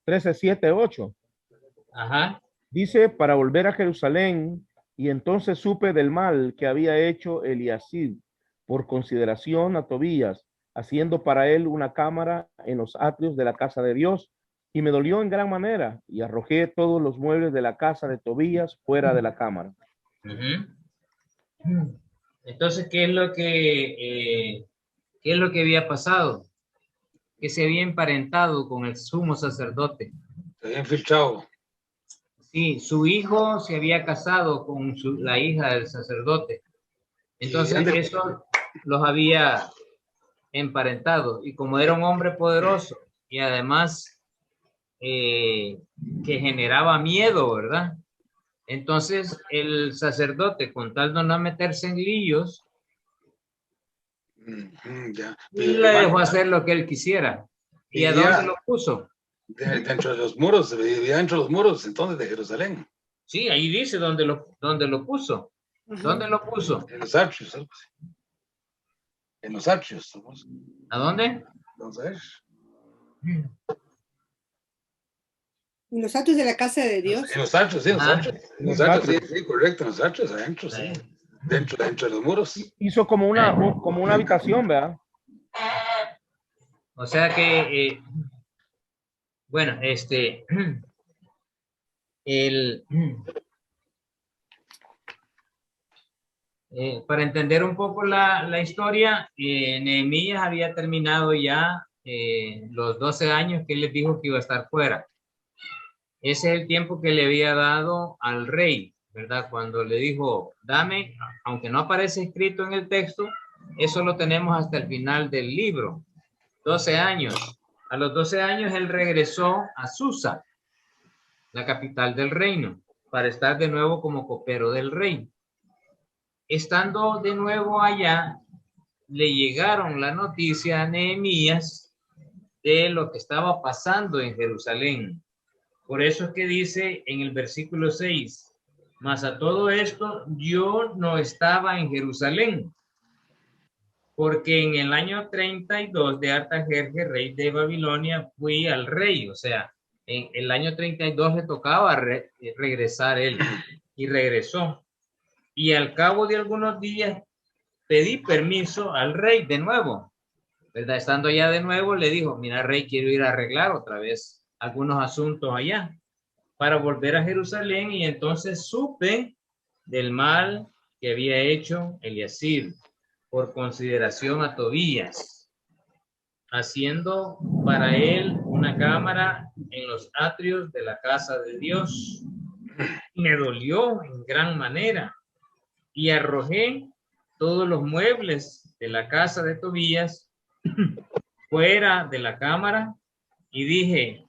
13, 7, 8. Ajá. Dice, para volver a Jerusalén, y entonces supe del mal que había hecho Eliasib por consideración a Tobías, haciendo para él una cámara en los atrios de la casa de Dios, y me dolió en gran manera, y arrojé todos los muebles de la casa de Tobías fuera de la cámara. Entonces, ¿qué es lo que había pasado? Que se había emparentado con el sumo sacerdote. Se había infiltrado. Sí, su hijo se había casado con la hija del sacerdote. Entonces, eso los había emparentado. Y como era un hombre poderoso y además que generaba miedo, ¿verdad? Entonces, el sacerdote, con tal de no meterse en líos, le dejó hacer lo que él quisiera. ¿Y a dónde lo puso? Dentro de los muros, vivía dentro de los muros entonces de Jerusalén. Sí, ahí dice dónde lo puso. ¿Dónde lo puso? En los atrios, algo así. En los atrios. ¿A dónde? En los atrios de la casa de Dios. En los atrios, sí, en los atrios. En los atrios, sí, correcto, en los atrios, adentro, sí. Dentro de los muros. Hizo como una habitación, ¿verdad? O sea que, bueno, para entender un poco la historia, Nehemías había terminado ya los 12 años que él les dijo que iba a estar fuera. Ese es el tiempo que le había dado al rey, ¿verdad? Cuando le dijo, dame, aunque no aparece escrito en el texto, eso lo tenemos hasta el final del libro. 12 años. A los 12 años él regresó a Susa, la capital del reino, para estar de nuevo como copero del rey. Estando de nuevo allá, le llegaron la noticia a Nehemías de lo que estaba pasando en Jerusalén. Por eso es que dice en el versículo 6, mas a todo esto yo no estaba en Jerusalén, porque en el año 32 de Artajerjes, rey de Babilonia, fui al rey. O sea, en el año 32 le tocaba regresar él, y regresó. Y al cabo de algunos días pedí permiso al rey de nuevo, ¿verdad? Estando allá de nuevo, le dijo, mira, rey, quiero ir a arreglar otra vez algunos asuntos allá para volver a Jerusalén. Y entonces supe del mal que había hecho Eliasib por consideración a Tobías, haciendo para él una cámara en los atrios de la casa de Dios. Me dolió en gran manera y arrojé todos los muebles de la casa de Tobías fuera de la cámara y dije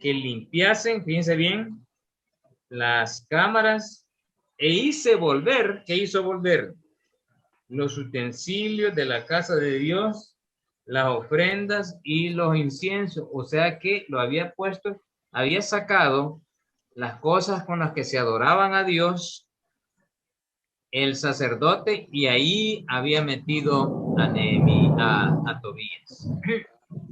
que limpiasen, fíjense bien, las cámaras e hice volver, ¿qué hizo volver? Los utensilios de la casa de Dios, las ofrendas y los inciensos. O sea que lo había puesto, había sacado las cosas con las que se adoraban a Dios, el sacerdote, y ahí había metido a Nehemías, a Tobías.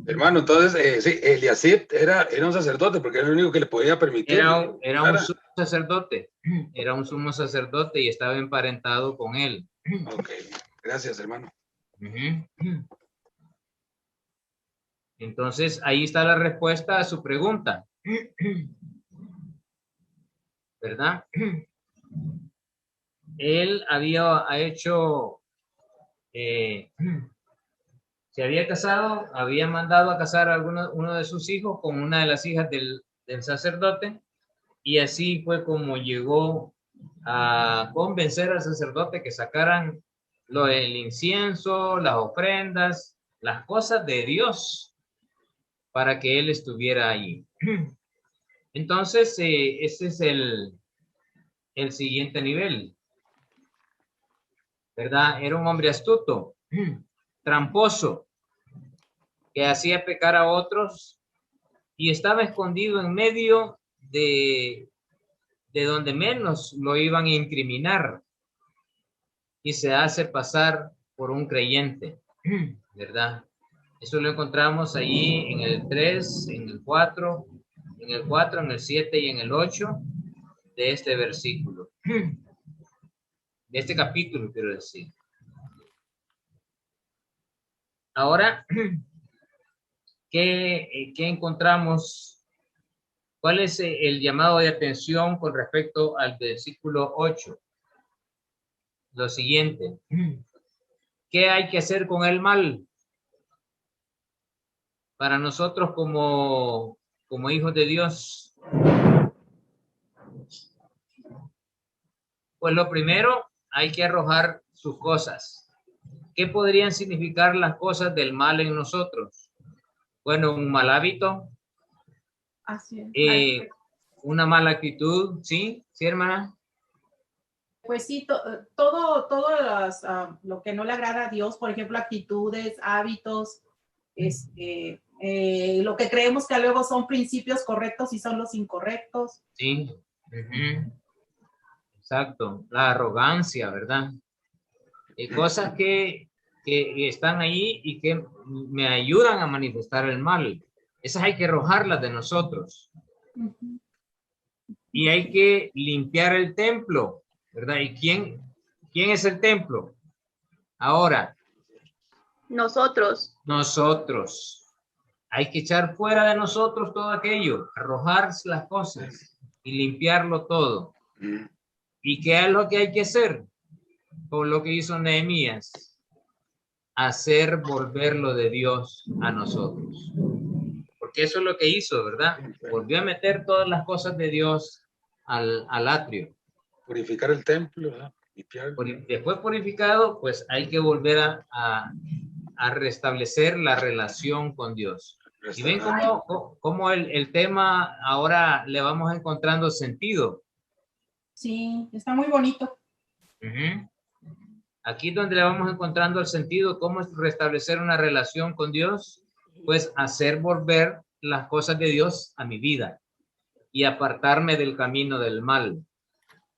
Hermano, entonces, sí, Eliasib era un sacerdote porque era el único que le podía permitir. Era un sumo sacerdote, era un sumo sacerdote y estaba emparentado con él. Ok, gracias, hermano. Entonces, ahí está la respuesta a su pregunta. ¿Verdad? Él había hecho, se había casado, había mandado a casar a uno de sus hijos con una de las hijas del sacerdote, y así fue como llegó a convencer al sacerdote que sacaran el incienso, las ofrendas, las cosas de Dios, para que él estuviera allí. Entonces, ese es el siguiente nivel, ¿verdad? Era un hombre astuto, tramposo, que hacía pecar a otros y estaba escondido en medio de donde menos lo iban a incriminar, y se hace pasar por un creyente, ¿verdad? Eso lo encontramos allí en el 3, en el 4, en el 7 y en el 8. de este versículo, de este capítulo, quiero decir. Ahora, ¿qué encontramos? ¿Cuál es el llamado de atención con respecto al versículo 8? Lo siguiente. ¿Qué hay que hacer con el mal? Para nosotros como hijos de Dios. Pues lo primero, hay que arrojar sus cosas. ¿Qué podrían significar las cosas del mal en nosotros? Bueno, un mal hábito. Así es. Una mala actitud, ¿sí? ¿Sí, hermana? Pues sí, todo lo que no le agrada a Dios, por ejemplo, actitudes, hábitos, lo que creemos que luego son principios correctos y son los incorrectos. Sí. Exacto. La arrogancia, ¿verdad? Cosas que están ahí y que me ayudan a manifestar el mal. Esas hay que arrojarlas de nosotros. Y hay que limpiar el templo, ¿verdad? ¿Y quién es el templo? Ahora. Nosotros. Hay que echar fuera de nosotros todo aquello, arrojar las cosas y limpiarlo todo. ¿Y qué es lo que hay que hacer? Por lo que hizo Nehemías, hacer volver lo de Dios a nosotros. Porque eso es lo que hizo, ¿verdad? Volvió a meter todas las cosas de Dios al atrio. Purificar el templo, ¿verdad? Después purificado, pues hay que volver a restablecer la relación con Dios. Y ven cómo el tema ahora le vamos encontrando sentido. Sí, está muy bonito. Aquí donde le vamos encontrando el sentido, cómo es restablecer una relación con Dios, pues hacer volver las cosas de Dios a mi vida y apartarme del camino del mal.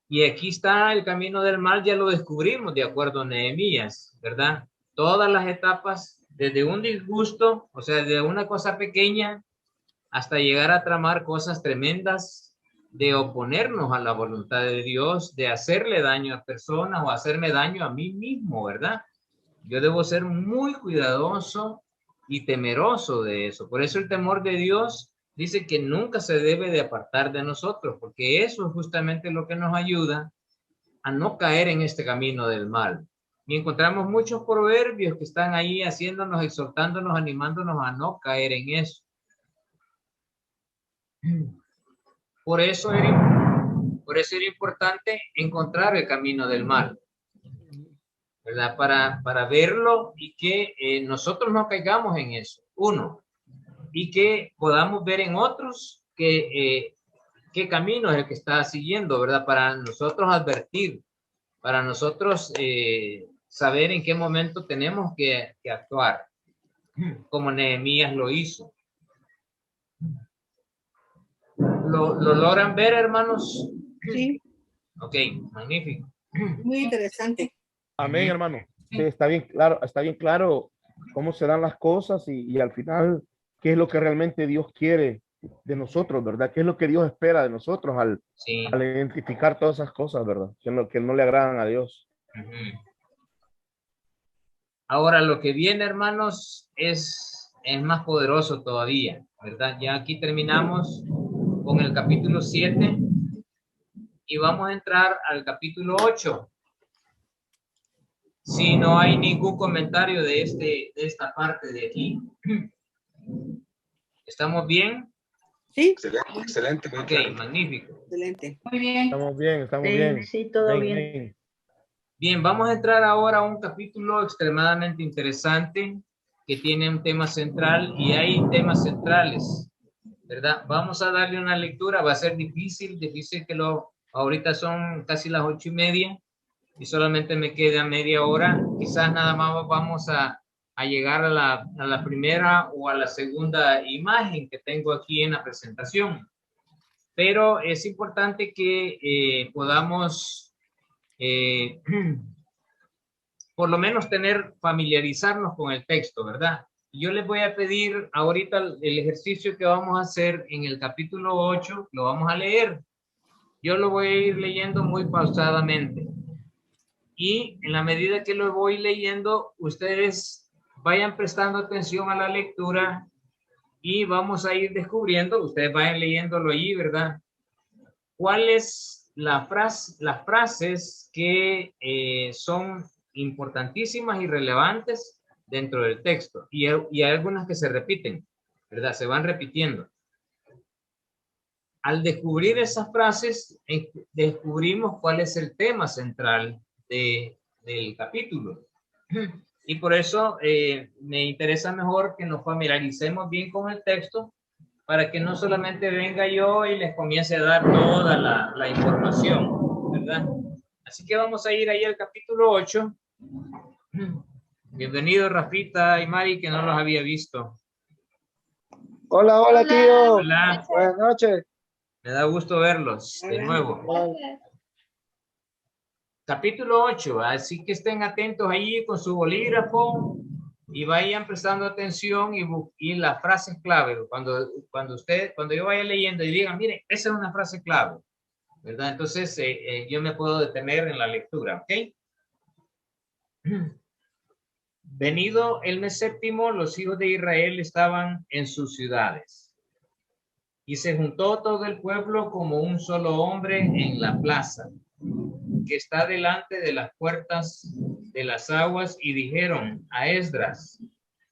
Y aquí está el camino del mal, ya lo descubrimos de acuerdo a Nehemías, ¿verdad? Todas las etapas, desde un disgusto, o sea, de una cosa pequeña, hasta llegar a tramar cosas tremendas, de oponernos a la voluntad de Dios, de hacerle daño a personas o hacerme daño a mí mismo, ¿verdad? Yo debo ser muy cuidadoso y temeroso de eso. Por eso el temor de Dios dice que nunca se debe de apartar de nosotros, porque eso es justamente lo que nos ayuda a no caer en este camino del mal. Y encontramos muchos proverbios que están ahí haciéndonos, exhortándonos, animándonos a no caer en eso. Por eso era importante encontrar el camino del mal, ¿verdad? Para verlo y que nosotros no caigamos en eso. Uno, y que podamos ver en otros qué camino es el que está siguiendo, ¿verdad? Para nosotros advertir, para nosotros saber en qué momento tenemos que actuar, como Nehemías lo hizo. ¿Lo logran ver, hermanos? Sí. Ok, magnífico. Muy interesante. Amén, hermano. Sí, está bien claro cómo se dan las cosas y al final qué es lo que realmente Dios quiere de nosotros, ¿verdad? ¿Qué es lo que Dios espera de nosotros al identificar todas esas cosas, ¿verdad? Que no le agradan a Dios. Ahora, lo que viene, hermanos, es más poderoso todavía, ¿verdad? Ya aquí terminamos con el capítulo 7 y vamos a entrar al capítulo 8. Si no hay ningún comentario de esta parte de aquí. ¿Estamos bien? Sí. Excelente. Ok, magnífico. Excelente. Muy bien. Estamos bien. Sí, todo bien. Bien, vamos a entrar ahora a un capítulo extremadamente interesante que tiene un tema central y hay temas centrales, ¿verdad? Vamos a darle una lectura, va a ser difícil que ahorita son casi las 8:30 y solamente me queda media hora, quizás nada más vamos a llegar a la primera o a la segunda imagen que tengo aquí en la presentación, pero es importante que podamos por lo menos familiarizarnos con el texto, ¿verdad? Yo les voy a pedir ahorita el ejercicio que vamos a hacer en el capítulo 8, lo vamos a leer. Yo lo voy a ir leyendo muy pausadamente. Y en la medida que lo voy leyendo, ustedes vayan prestando atención a la lectura y vamos a ir descubriendo, ustedes vayan leyéndolo allí, ¿verdad? ¿Cuáles las frases que son importantísimas y relevantes dentro del texto? Y hay algunas que se repiten, ¿verdad? Se van repitiendo. Al descubrir esas frases, descubrimos cuál es el tema central del capítulo. Y por eso me interesa mejor que nos familiaricemos bien con el texto, para que no solamente venga yo y les comience a dar toda la información, ¿verdad? Así que vamos a ir ahí al capítulo 8. Bienvenido Rafita y Mari, que no los había visto. Hola, hola, tío. Hola. Buenas noches. Me da gusto verlos de nuevo. Capítulo 8, así que estén atentos ahí con su bolígrafo y vayan prestando atención y las frases clave. Cuando yo vaya leyendo y digan, miren, esa es una frase clave, ¿verdad? Entonces yo me puedo detener en la lectura, ¿ok? Venido el mes séptimo, los hijos de Israel estaban en sus ciudades. Y se juntó todo el pueblo como un solo hombre en la plaza, que está delante de las puertas de las aguas, y dijeron a Esdras,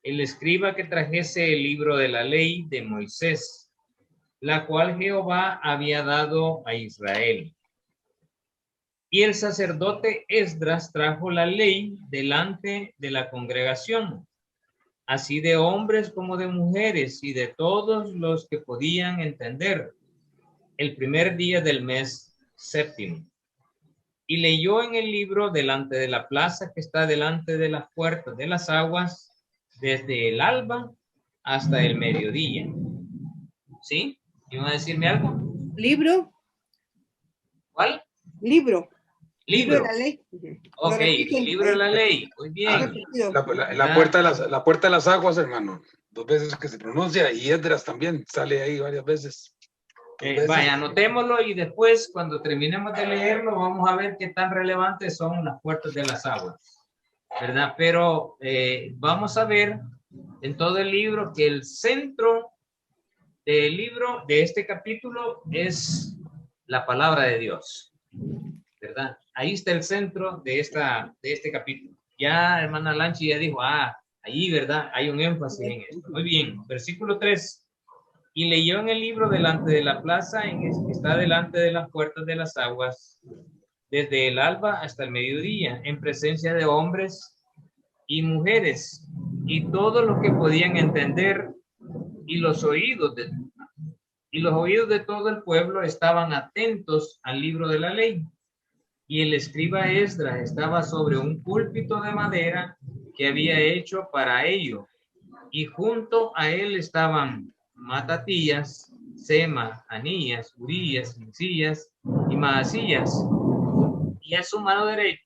el escriba, que trajese el libro de la ley de Moisés, la cual Jehová había dado a Israel. Y el sacerdote Esdras trajo la ley delante de la congregación, así de hombres como de mujeres y de todos los que podían entender, el primer día del mes séptimo. Y leyó en el libro delante de la plaza que está delante de las puertas de las aguas, desde el alba hasta el mediodía. ¿Sí? ¿Iban a decirme algo? Libro. ¿Cuál? Libro. Libro De la ley. Ok, libro de la ley. Muy bien. La puerta de las aguas, hermano. 2 veces que se pronuncia, y Esdras también sale ahí varias veces. Vaya, anotémoslo y después, cuando terminemos de leerlo, vamos a ver qué tan relevantes son las puertas de las aguas, ¿verdad? Pero vamos a ver en todo el libro que el centro del libro, de este capítulo, es la palabra de Dios, ¿verdad? Ahí está el centro de este capítulo. Ya hermana Lanchi ya dijo, ahí, ¿verdad? Hay un énfasis en esto. Muy bien, versículo 3. Y leyó en el libro delante de la plaza, que está delante de las puertas de las aguas, desde el alba hasta el mediodía, en presencia de hombres y mujeres, y todos los que podían entender, y los oídos de todo el pueblo estaban atentos al libro de la ley. Y el escriba Esdras estaba sobre un púlpito de madera que había hecho para ello, y junto a él estaban Matatías, Sema, Anías, Urías, Hilcías y Maasías, y a su mano derecha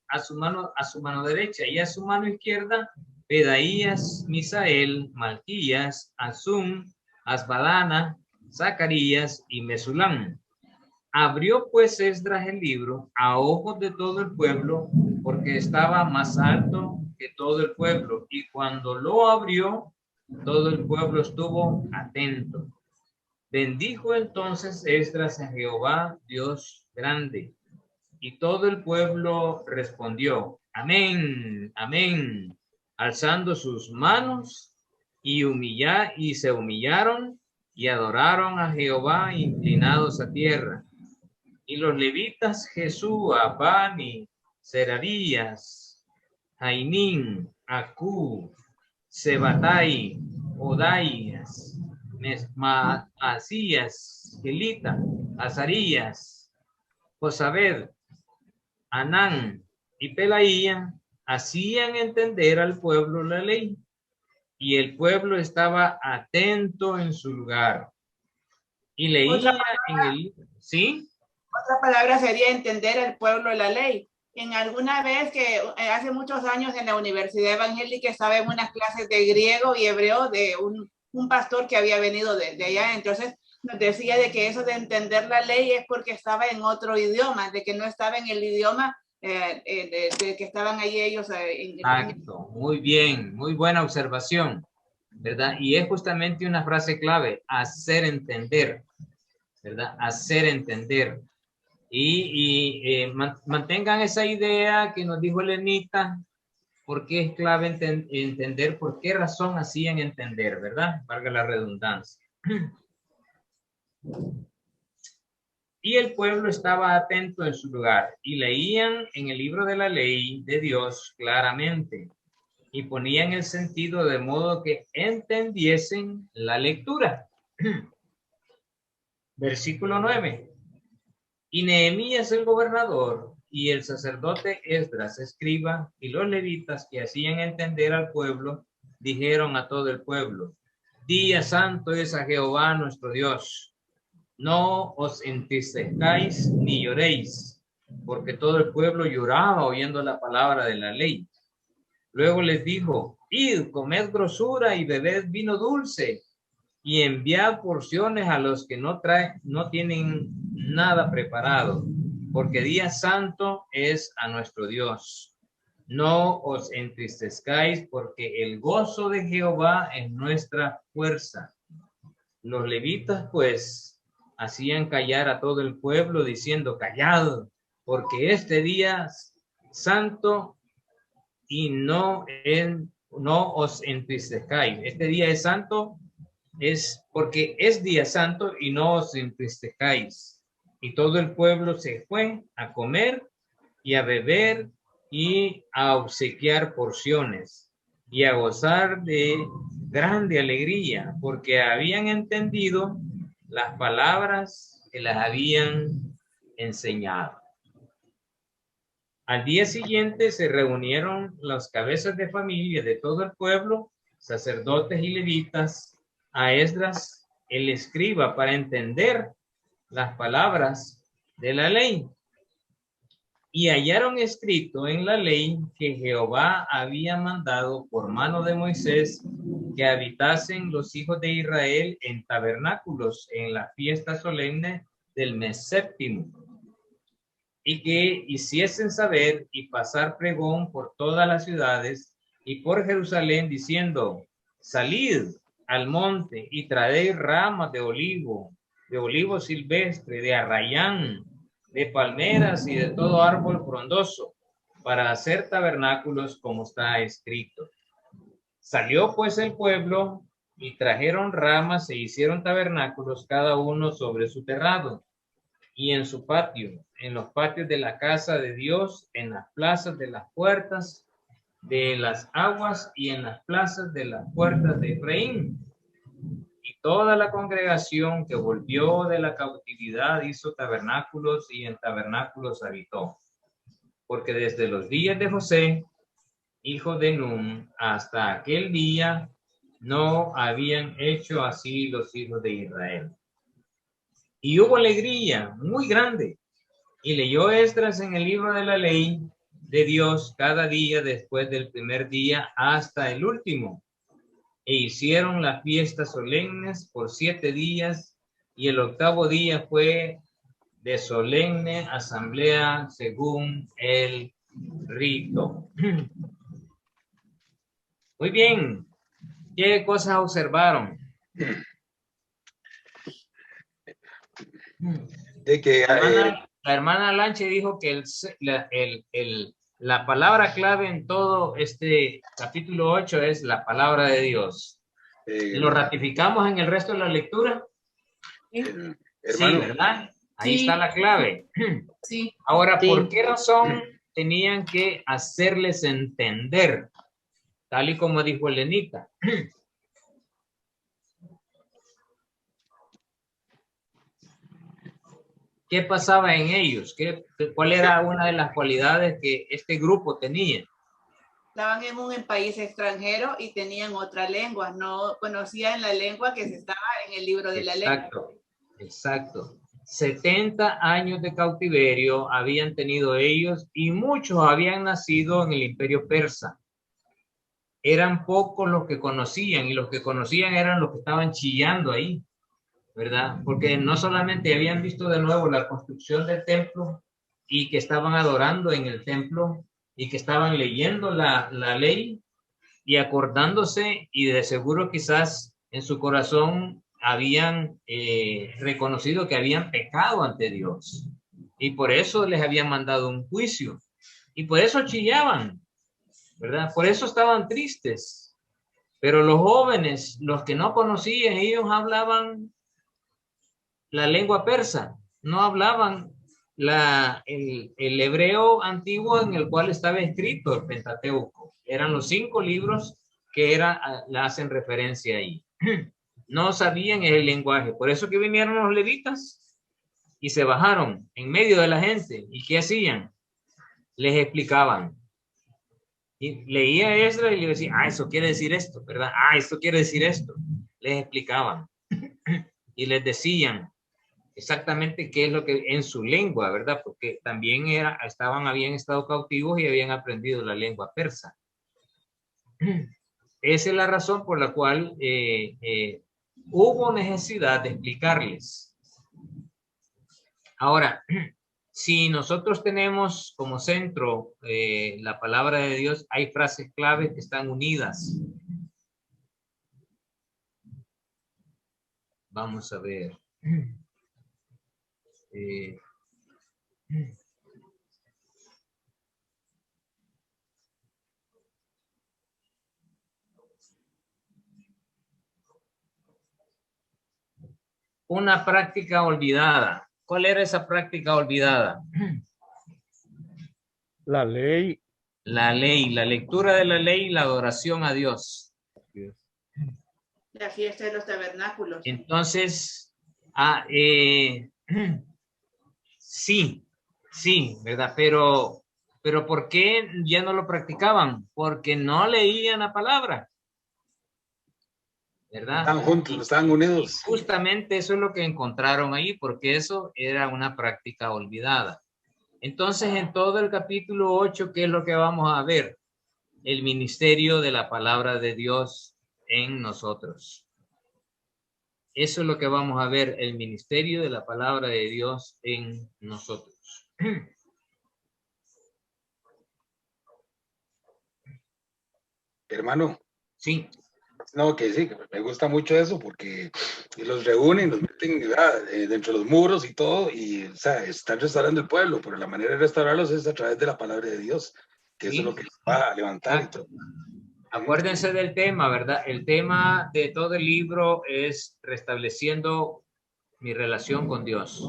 y a su mano izquierda Pedaías, Misael, Malquías, Azum, Asbadana, Zacarías y Mesulán. Abrió pues Esdras el libro a ojos de todo el pueblo, porque estaba más alto que todo el pueblo, y cuando lo abrió, todo el pueblo estuvo atento. Bendijo entonces Esdras a Jehová, Dios grande, y todo el pueblo respondió, amén, amén, alzando sus manos, y se humillaron y adoraron a Jehová, inclinados a tierra. Y los levitas Jesúa, Bani, Serarías, Jainín, Acú, Sebatai, Odaías, Maasías, Gelita, Azarías, Josabed, Anán y Pelaía hacían entender al pueblo la ley, y el pueblo estaba atento en su lugar. Y leía en el... ¿Sí? Otra palabra sería entender el pueblo la ley. En alguna vez que hace muchos años en la Universidad Evangélica estaba en unas clases de griego y hebreo de un pastor que había venido de allá. Entonces nos decía de que eso de entender la ley es porque estaba en otro idioma, de que no estaba en el idioma de que estaban ahí ellos. Exacto, muy bien, muy buena observación, ¿verdad? Y es justamente una frase clave, hacer entender, ¿verdad? Hacer entender. Y mantengan esa idea que nos dijo Elenita, porque es clave entender por qué razón hacían entender, ¿verdad? Valga la redundancia. Y el pueblo estaba atento en su lugar y leían en el libro de la ley de Dios claramente y ponían el sentido de modo que entendiesen la lectura. Versículo 9. Y Nehemías el gobernador y el sacerdote Esdras escriba y los levitas que hacían entender al pueblo dijeron a todo el pueblo: Día santo es a Jehová nuestro Dios. No os entristezcáis ni lloréis, porque todo el pueblo lloraba oyendo la palabra de la ley. Luego les dijo: Id, comed grosura y bebed vino dulce, y enviad porciones a los que no tienen nada preparado, porque día santo es a nuestro Dios. No os entristezcáis, porque el gozo de Jehová es nuestra fuerza. Los levitas, pues, hacían callar a todo el pueblo, diciendo: Callad, porque este día santo y no os entristezcáis. Este día es santo, es porque es día santo y no os entristezcáis. Y todo el pueblo se fue a comer y a beber y a obsequiar porciones y a gozar de grande alegría, porque habían entendido las palabras que las habían enseñado. Al día siguiente se reunieron las cabezas de familia de todo el pueblo, sacerdotes y levitas, a Esdras el escriba, para entender las palabras de la ley. Y hallaron escrito en la ley que Jehová había mandado por mano de Moisés que habitasen los hijos de Israel en tabernáculos en la fiesta solemne del mes séptimo, y que hiciesen saber y pasar pregón por todas las ciudades y por Jerusalén, diciendo: Salid al monte y traed ramas de olivo silvestre, de arrayán, de palmeras y de todo árbol frondoso, para hacer tabernáculos como está escrito. Salió pues el pueblo y trajeron ramas e hicieron tabernáculos, cada uno sobre su terrado y en su patio, en los patios de la casa de Dios, en las plazas de las puertas de las aguas y en las plazas de las puertas de Efraín. Y toda la congregación que volvió de la cautividad hizo tabernáculos y en tabernáculos habitó. Porque desde los días de José, hijo de Nun, hasta aquel día no habían hecho así los hijos de Israel. Y hubo alegría muy grande. Y leyó Esdras en el libro de la ley de Dios cada día después del primer día hasta el último. E hicieron las fiestas solemnes por 7 días, y el 8º día fue de solemne asamblea según el rito. Muy bien. ¿Qué cosas observaron? De que la hermana Lanche dijo que la palabra clave en todo este capítulo 8 es la palabra de Dios. ¿Lo ratificamos en el resto de la lectura? Sí, sí, ¿verdad? Ahí sí. Está la clave. Sí. Ahora, Sí. ¿por qué razón tenían que hacerles entender? Tal y como dijo Elenita. ¿Qué pasaba en ellos? ¿Cuál era una de las cualidades que este grupo tenía? Estaban en un país extranjero y tenían otra lengua, no conocían la lengua que se estaba en el libro de la ley. Exacto. 70 años de cautiverio habían tenido ellos y muchos habían nacido en el imperio persa. Eran pocos los que conocían y los que conocían eran los que estaban chillando ahí, ¿verdad? Porque no solamente habían visto de nuevo la construcción del templo y que estaban adorando en el templo y que estaban leyendo la ley y acordándose, y de seguro quizás en su corazón habían reconocido que habían pecado ante Dios y por eso les habían mandado un juicio y por eso chillaban, ¿verdad? Por eso estaban tristes. Pero los jóvenes, los que no conocían, ellos hablaban la lengua persa, no hablaban el hebreo antiguo en el cual estaba escrito el Pentateuco. Eran los 5 libros que la hacen referencia ahí. No sabían el lenguaje. Por eso que vinieron los levitas y se bajaron en medio de la gente. ¿Y qué hacían? Les explicaban. Y leía Esdras y le decía, eso quiere decir esto, ¿verdad? Esto quiere decir esto. Les explicaban. Y les decían exactamente qué es lo que en su lengua, ¿verdad? Porque también habían estado cautivos y habían aprendido la lengua persa. Esa es la razón por la cual hubo necesidad de explicarles. Ahora, si nosotros tenemos como centro la palabra de Dios, hay frases clave que están unidas. Vamos a ver. Una práctica olvidada. ¿Cuál era esa práctica olvidada? La ley. La ley, la lectura de la ley y la adoración a Dios. La fiesta de los tabernáculos. Entonces, sí, ¿verdad? Pero ¿por qué ya no lo practicaban? Porque no leían la palabra, ¿verdad? Estaban juntos, estaban unidos. Justamente eso es lo que encontraron ahí, porque eso era una práctica olvidada. Entonces, en todo el capítulo 8, ¿qué es lo que vamos a ver? El ministerio de la palabra de Dios en nosotros. Eso es lo que vamos a ver, el ministerio de la palabra de Dios en nosotros. Hermano. Sí. No, que sí, que me gusta mucho eso porque los reúnen, los meten dentro de los muros y todo, y o sea, están restaurando el pueblo, pero la manera de restaurarlos es a través de la palabra de Dios, que sí, eso es lo que va a levantar. Y todo. Acuérdense del tema, ¿verdad? El tema de todo el libro es restableciendo mi relación con Dios.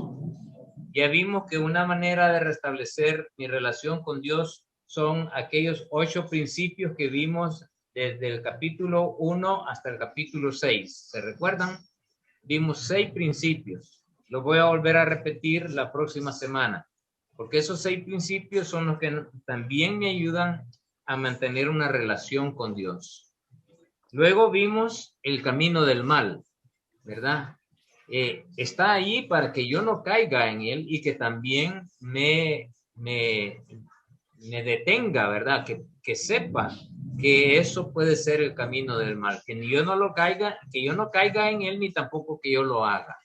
Ya vimos que una manera de restablecer mi relación con Dios son aquellos 8 principios que vimos desde el capítulo 1 hasta el capítulo 6. ¿Se recuerdan? Vimos 6 principios. Los voy a volver a repetir la próxima semana, porque esos 6 principios son los que también me ayudan a mantener una relación con Dios. Luego vimos el camino del mal, ¿verdad? Está ahí para que yo no caiga en él y que también me detenga, ¿verdad? Que sepa que eso puede ser el camino del mal, que yo no caiga en él ni tampoco que yo lo haga.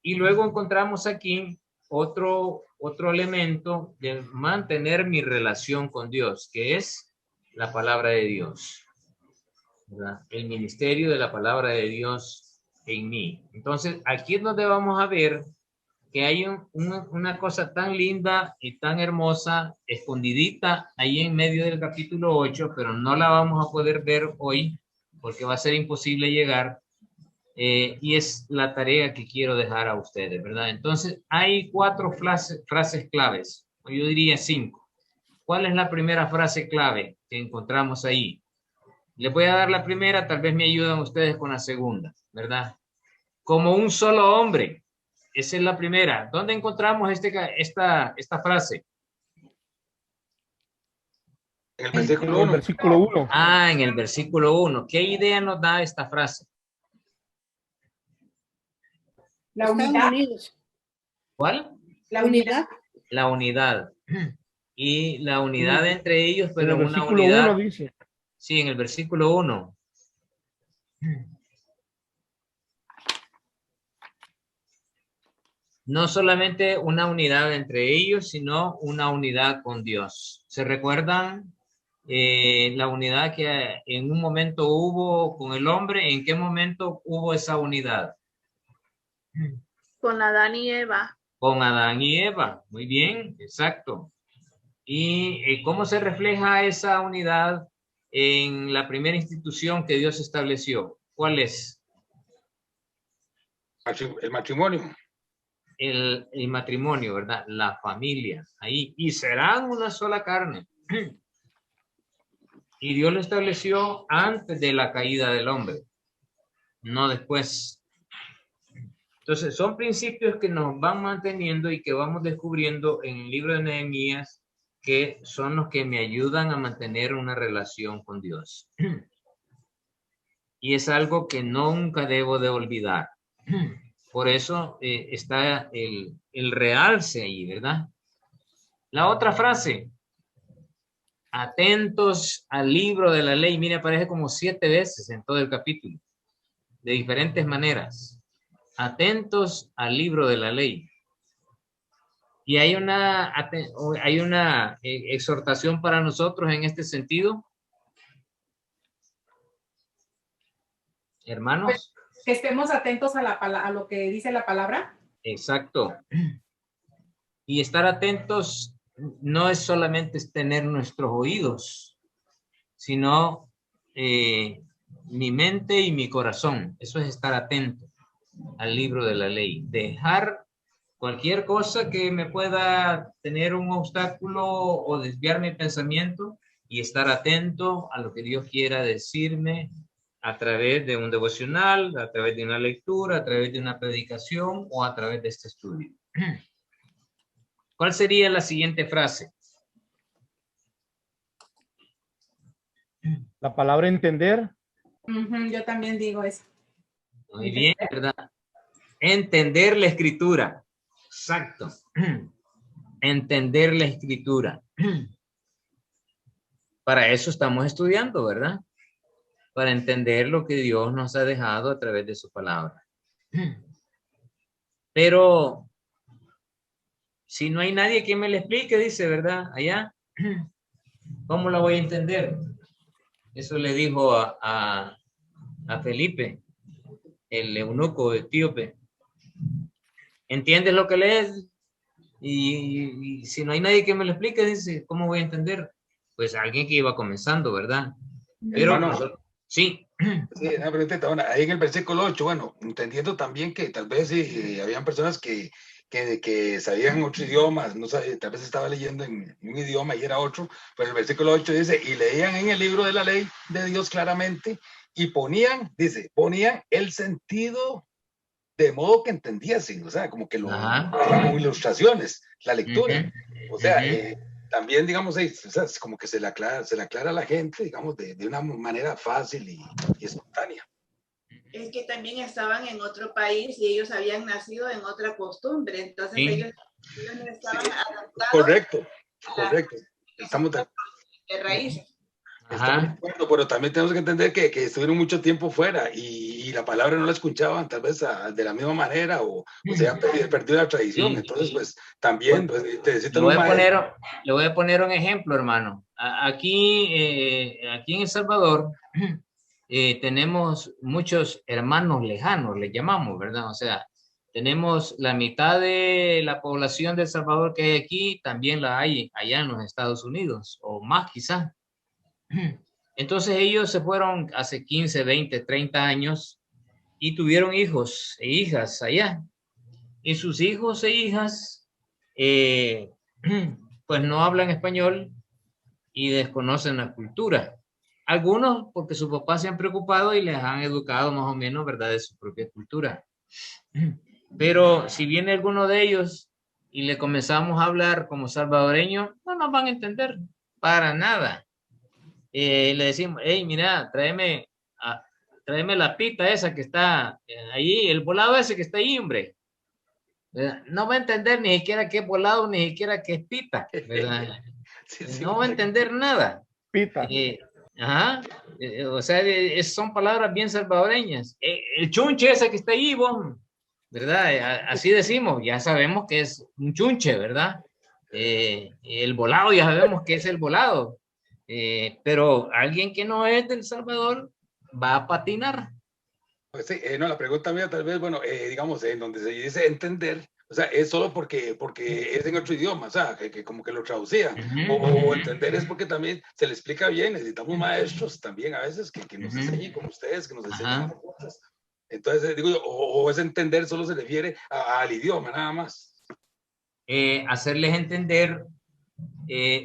Y luego encontramos aquí otro elemento de mantener mi relación con Dios, que es la palabra de Dios, ¿verdad? El ministerio de la palabra de Dios en mí. Entonces, aquí es donde vamos a ver que hay una cosa tan linda y tan hermosa, escondidita ahí en medio del capítulo 8, pero no la vamos a poder ver hoy porque va a ser imposible llegar. Y es la tarea que quiero dejar a ustedes, ¿verdad? Entonces, hay 4 frases claves, o yo diría 5. ¿Cuál es la primera frase clave que encontramos ahí? Les voy a dar la primera, tal vez me ayuden ustedes con la segunda, ¿verdad? Como un solo hombre. Esa es la primera. ¿Dónde encontramos esta frase? En el versículo 1. Versículo 1. En el versículo 1. ¿Qué idea nos da esta frase? La unidad. ¿Cuál? La unidad. La unidad. Y la unidad entre ellos, pero en una unidad. 1 dice. Sí, en el versículo 1. no solamente una unidad entre ellos, sino una unidad con Dios. ¿Se recuerdan la unidad que en un momento hubo con el hombre? ¿En qué momento hubo esa unidad? Con Adán y Eva. Con Adán y Eva. Muy bien, exacto. ¿Y cómo se refleja esa unidad en la primera institución que Dios estableció? ¿Cuál es? El matrimonio. El matrimonio, ¿verdad? La familia. Ahí. Y serán una sola carne. Y Dios lo estableció antes de la caída del hombre, no después. Entonces, son principios que nos van manteniendo y que vamos descubriendo en el libro de Nehemías, que son los que me ayudan a mantener una relación con Dios. Y es algo que nunca debo de olvidar. Por eso está el realce ahí, ¿verdad? La otra frase, atentos al libro de la ley. Mire, aparece como 7 veces en todo el capítulo, de diferentes maneras. Atentos al libro de la ley. Y hay una exhortación para nosotros en este sentido. Hermanos. Pues, que estemos atentos a lo que dice la palabra. Exacto. Y estar atentos no es solamente tener nuestros oídos, sino mi mente y mi corazón. Eso es estar atento al libro de la ley. Dejar cualquier cosa que me pueda tener un obstáculo o desviar mi pensamiento y estar atento a lo que Dios quiera decirme a través de un devocional, a través de una lectura, a través de una predicación o a través de este estudio. ¿Cuál sería la siguiente frase? La palabra entender. Yo también digo eso. Muy bien, ¿verdad? Entender la escritura. Exacto. Entender la escritura. Para eso estamos estudiando, ¿verdad? Para entender lo que Dios nos ha dejado a través de su palabra. Pero si no hay nadie que me le explique, dice, ¿verdad? Allá, ¿cómo la voy a entender? Eso le dijo a Felipe, el eunuco etíope. ¿Entiendes lo que lees? Y si no hay nadie que me lo explique, dice, ¿cómo voy a entender? Pues alguien que iba comenzando, ¿verdad? Pero sí. Sí, una pregunta, bueno, ahí en el versículo 8, bueno, entendiendo también que tal vez habían personas que sabían otros idiomas, no sabía, tal vez estaba leyendo en un idioma y era otro, pero el versículo 8 dice, y leían en el libro de la ley de Dios claramente, y ponían el sentido de modo que entendiesen, o sea, como que como ilustraciones, la lectura, o sea, también, digamos, o sea, es como que se le aclara a la gente, digamos, de una manera fácil y espontánea. Es que también estaban en otro país y ellos habían nacido en otra costumbre, entonces ellos no estaban adaptados. Correcto. Estamos de raíces. Estamos de acuerdo, pero también tenemos que entender que estuvieron mucho tiempo fuera y la palabra no la escuchaban tal vez de la misma manera o se han perdido la tradición. Entonces, pues también pues, necesitan le voy a poner un ejemplo, hermano. Aquí en El Salvador tenemos muchos hermanos lejanos, les llamamos, ¿verdad? O sea, tenemos la mitad de la población de El Salvador que hay aquí, también la hay allá en los Estados Unidos, o más quizás. Entonces ellos se fueron hace 15, 20, 30 años y tuvieron hijos e hijas allá. Y sus hijos e hijas pues no hablan español y desconocen la cultura. Algunos porque sus papás se han preocupado y les han educado más o menos, ¿verdad?, de su propia cultura. Pero si viene alguno de ellos y le comenzamos a hablar como salvadoreño, no nos van a entender para nada. Le decimos, hey, mira, tráeme la pita esa que está ahí, el volado ese que está ahí, hombre. No va a entender ni siquiera qué es volado, ni siquiera qué es pita, ¿verdad? No va a entender nada. Pita. O sea, son palabras bien salvadoreñas. El chunche ese que está ahí, vos. ¿verdad? Así decimos, ya sabemos que es un chunche, ¿verdad? El volado, ya sabemos que es el volado. Pero alguien que no es del Salvador va a patinar. Pues sí, no, la pregunta mía tal vez, bueno, digamos, en donde se dice entender, o sea, es solo porque es en otro idioma, o sea, que como que lo traducían, o entender es porque también se le explica bien, necesitamos maestros también a veces que nos enseñen como ustedes, que nos enseñen las cosas. Entonces, digo yo, o es entender solo se refiere al idioma, nada más. Hacerles entender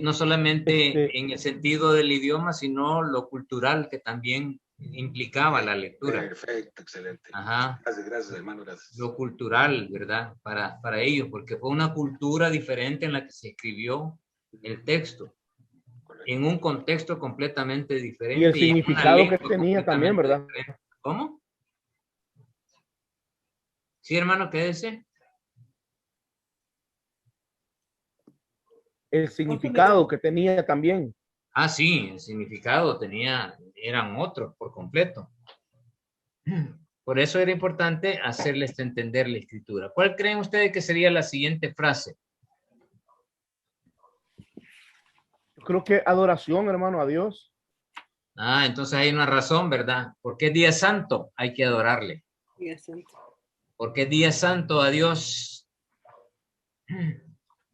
no solamente en el sentido del idioma, sino lo cultural que también implicaba la lectura. Perfecto, excelente. Ajá. Gracias, hermano, gracias. Lo cultural, ¿verdad? Para ellos, porque fue una cultura diferente en la que se escribió el texto, en un contexto completamente diferente. Y el significado que tenía también, ¿verdad? Diferente. ¿Cómo? Sí, hermano, ¿qué dice? El significado que tenía también. Ah, sí, el significado eran otros por completo. Por eso era importante hacerles entender la escritura. ¿Cuál creen ustedes que sería la siguiente frase? Yo creo que adoración, hermano, a Dios. Ah, entonces hay una razón, ¿verdad? Porque es día santo, hay que adorarle. Día santo. Porque es día santo a Dios.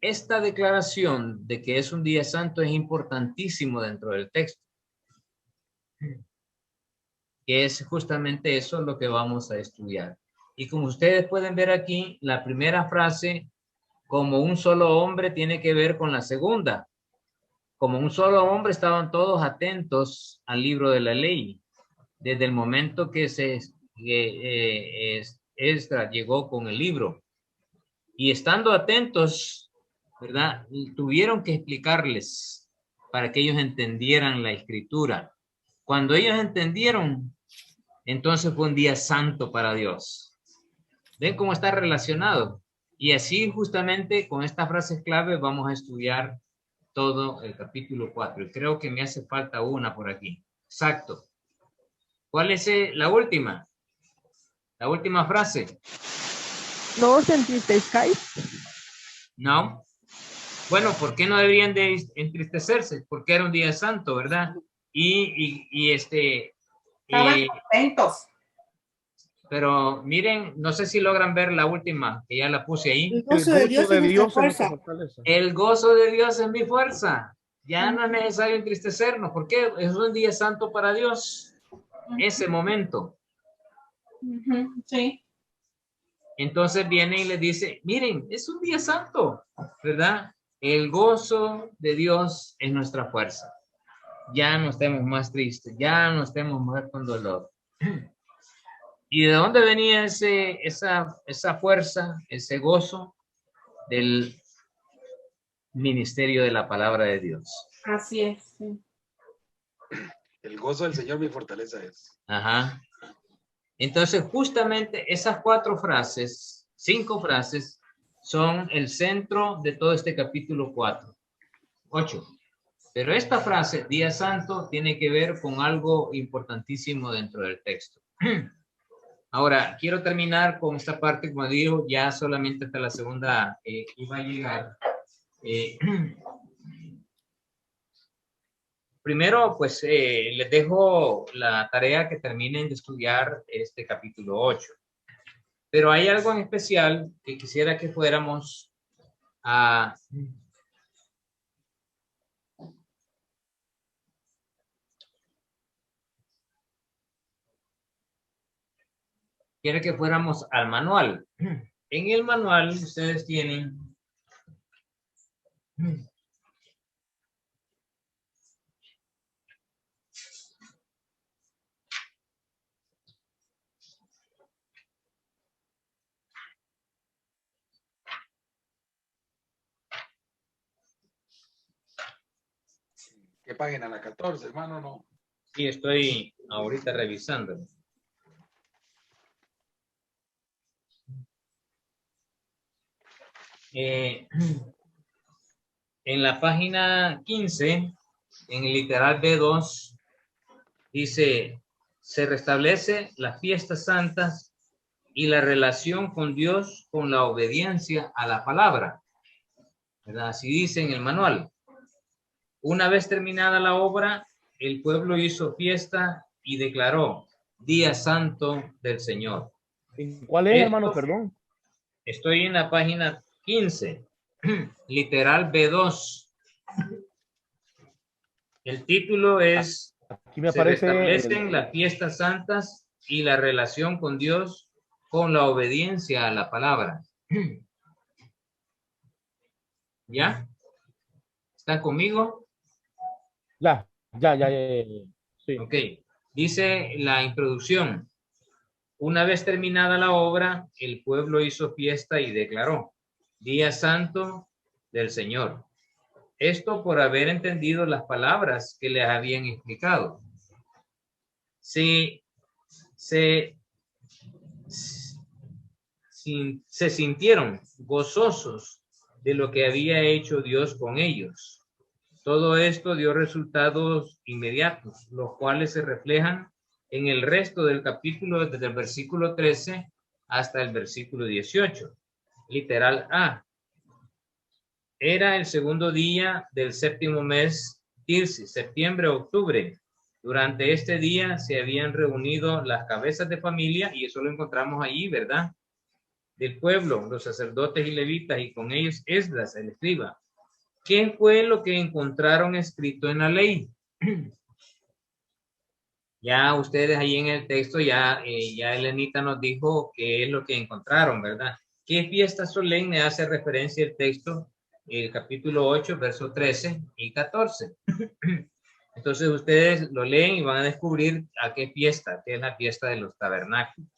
Esta declaración de que es un día santo es importantísimo dentro del texto. Que es justamente eso lo que vamos a estudiar. Y como ustedes pueden ver aquí, la primera frase, como un solo hombre, tiene que ver con la segunda. Como un solo hombre estaban todos atentos al libro de la ley, desde el momento que Esdras llegó con el libro. Y estando atentos, ¿verdad? Tuvieron que explicarles para que ellos entendieran la escritura. Cuando ellos entendieron, entonces fue un día santo para Dios. ¿Ven cómo está relacionado? Y así justamente con estas frases clave vamos a estudiar todo el capítulo 4. Y creo que me hace falta una por aquí. Exacto. ¿Cuál es la última? La última frase. ¿No os entristezcáis? No. Bueno, ¿por qué no deberían de entristecerse? Porque era un día santo, ¿verdad? Estaban contentos. Pero miren, no sé si logran ver la última, que ya la puse ahí. El gozo de Dios es nuestra fuerza. El gozo de Dios es mi fuerza. Ya no es necesario entristecernos, porque es un día santo para Dios. Ese momento. Sí. Entonces viene y les dice, miren, es un día santo, ¿verdad? El gozo de Dios es nuestra fuerza. Ya no estemos más tristes, ya no estemos más con dolor. ¿Y de dónde venía esa fuerza, ese gozo? Del ministerio de la palabra de Dios. Así es. Sí. El gozo del Señor mi fortaleza es. Ajá. Entonces, justamente esas 5 frases, son el centro de todo este capítulo 8. Pero esta frase, día santo, tiene que ver con algo importantísimo dentro del texto. Ahora, quiero terminar con esta parte, como digo, ya solamente hasta la segunda iba a llegar. Primero, pues, les dejo la tarea que terminen de estudiar este capítulo 8. Pero hay algo en especial que quisiera que fuéramos a... Quiero que fuéramos al manual. En el manual ustedes tienen ¿Qué página? La 14, hermano, no. Sí, estoy ahorita revisando. En la página 15, en el literal B2, dice, se restablece las fiestas santas y la relación con Dios con la obediencia a la palabra. ¿Verdad? Así dice en el manual. Una vez terminada la obra, el pueblo hizo fiesta y declaró Día Santo del Señor. ¿Cuál es, hermano? Perdón. Estoy en la página 15, literal B2. El título es Aquí me aparece se restablecen las fiestas santas y la relación con Dios con la obediencia a la palabra. ¿Ya? ¿Está conmigo? Ya. Sí. Ok. Dice la introducción. Una vez terminada la obra, el pueblo hizo fiesta y declaró Día Santo del Señor. Esto por haber entendido las palabras que les habían explicado. Se sintieron gozosos de lo que había hecho Dios con ellos. Todo esto dio resultados inmediatos, los cuales se reflejan en el resto del capítulo, desde el versículo 13 hasta el versículo 18. Literal A. Era el segundo día del séptimo mes, Tirsis, septiembre-octubre. Durante este día se habían reunido las cabezas de familia, y eso lo encontramos allí, ¿verdad? Del pueblo, los sacerdotes y levitas, y con ellos Esdras, el escriba. ¿Qué fue lo que encontraron escrito en la ley? Ya ustedes ahí en el texto, ya Elenita nos dijo qué es lo que encontraron, ¿verdad? ¿Qué fiesta solemne hace referencia el texto? El capítulo 8, versos 13 y 14. Entonces ustedes lo leen y van a descubrir a qué fiesta, que es la fiesta de los tabernáculos.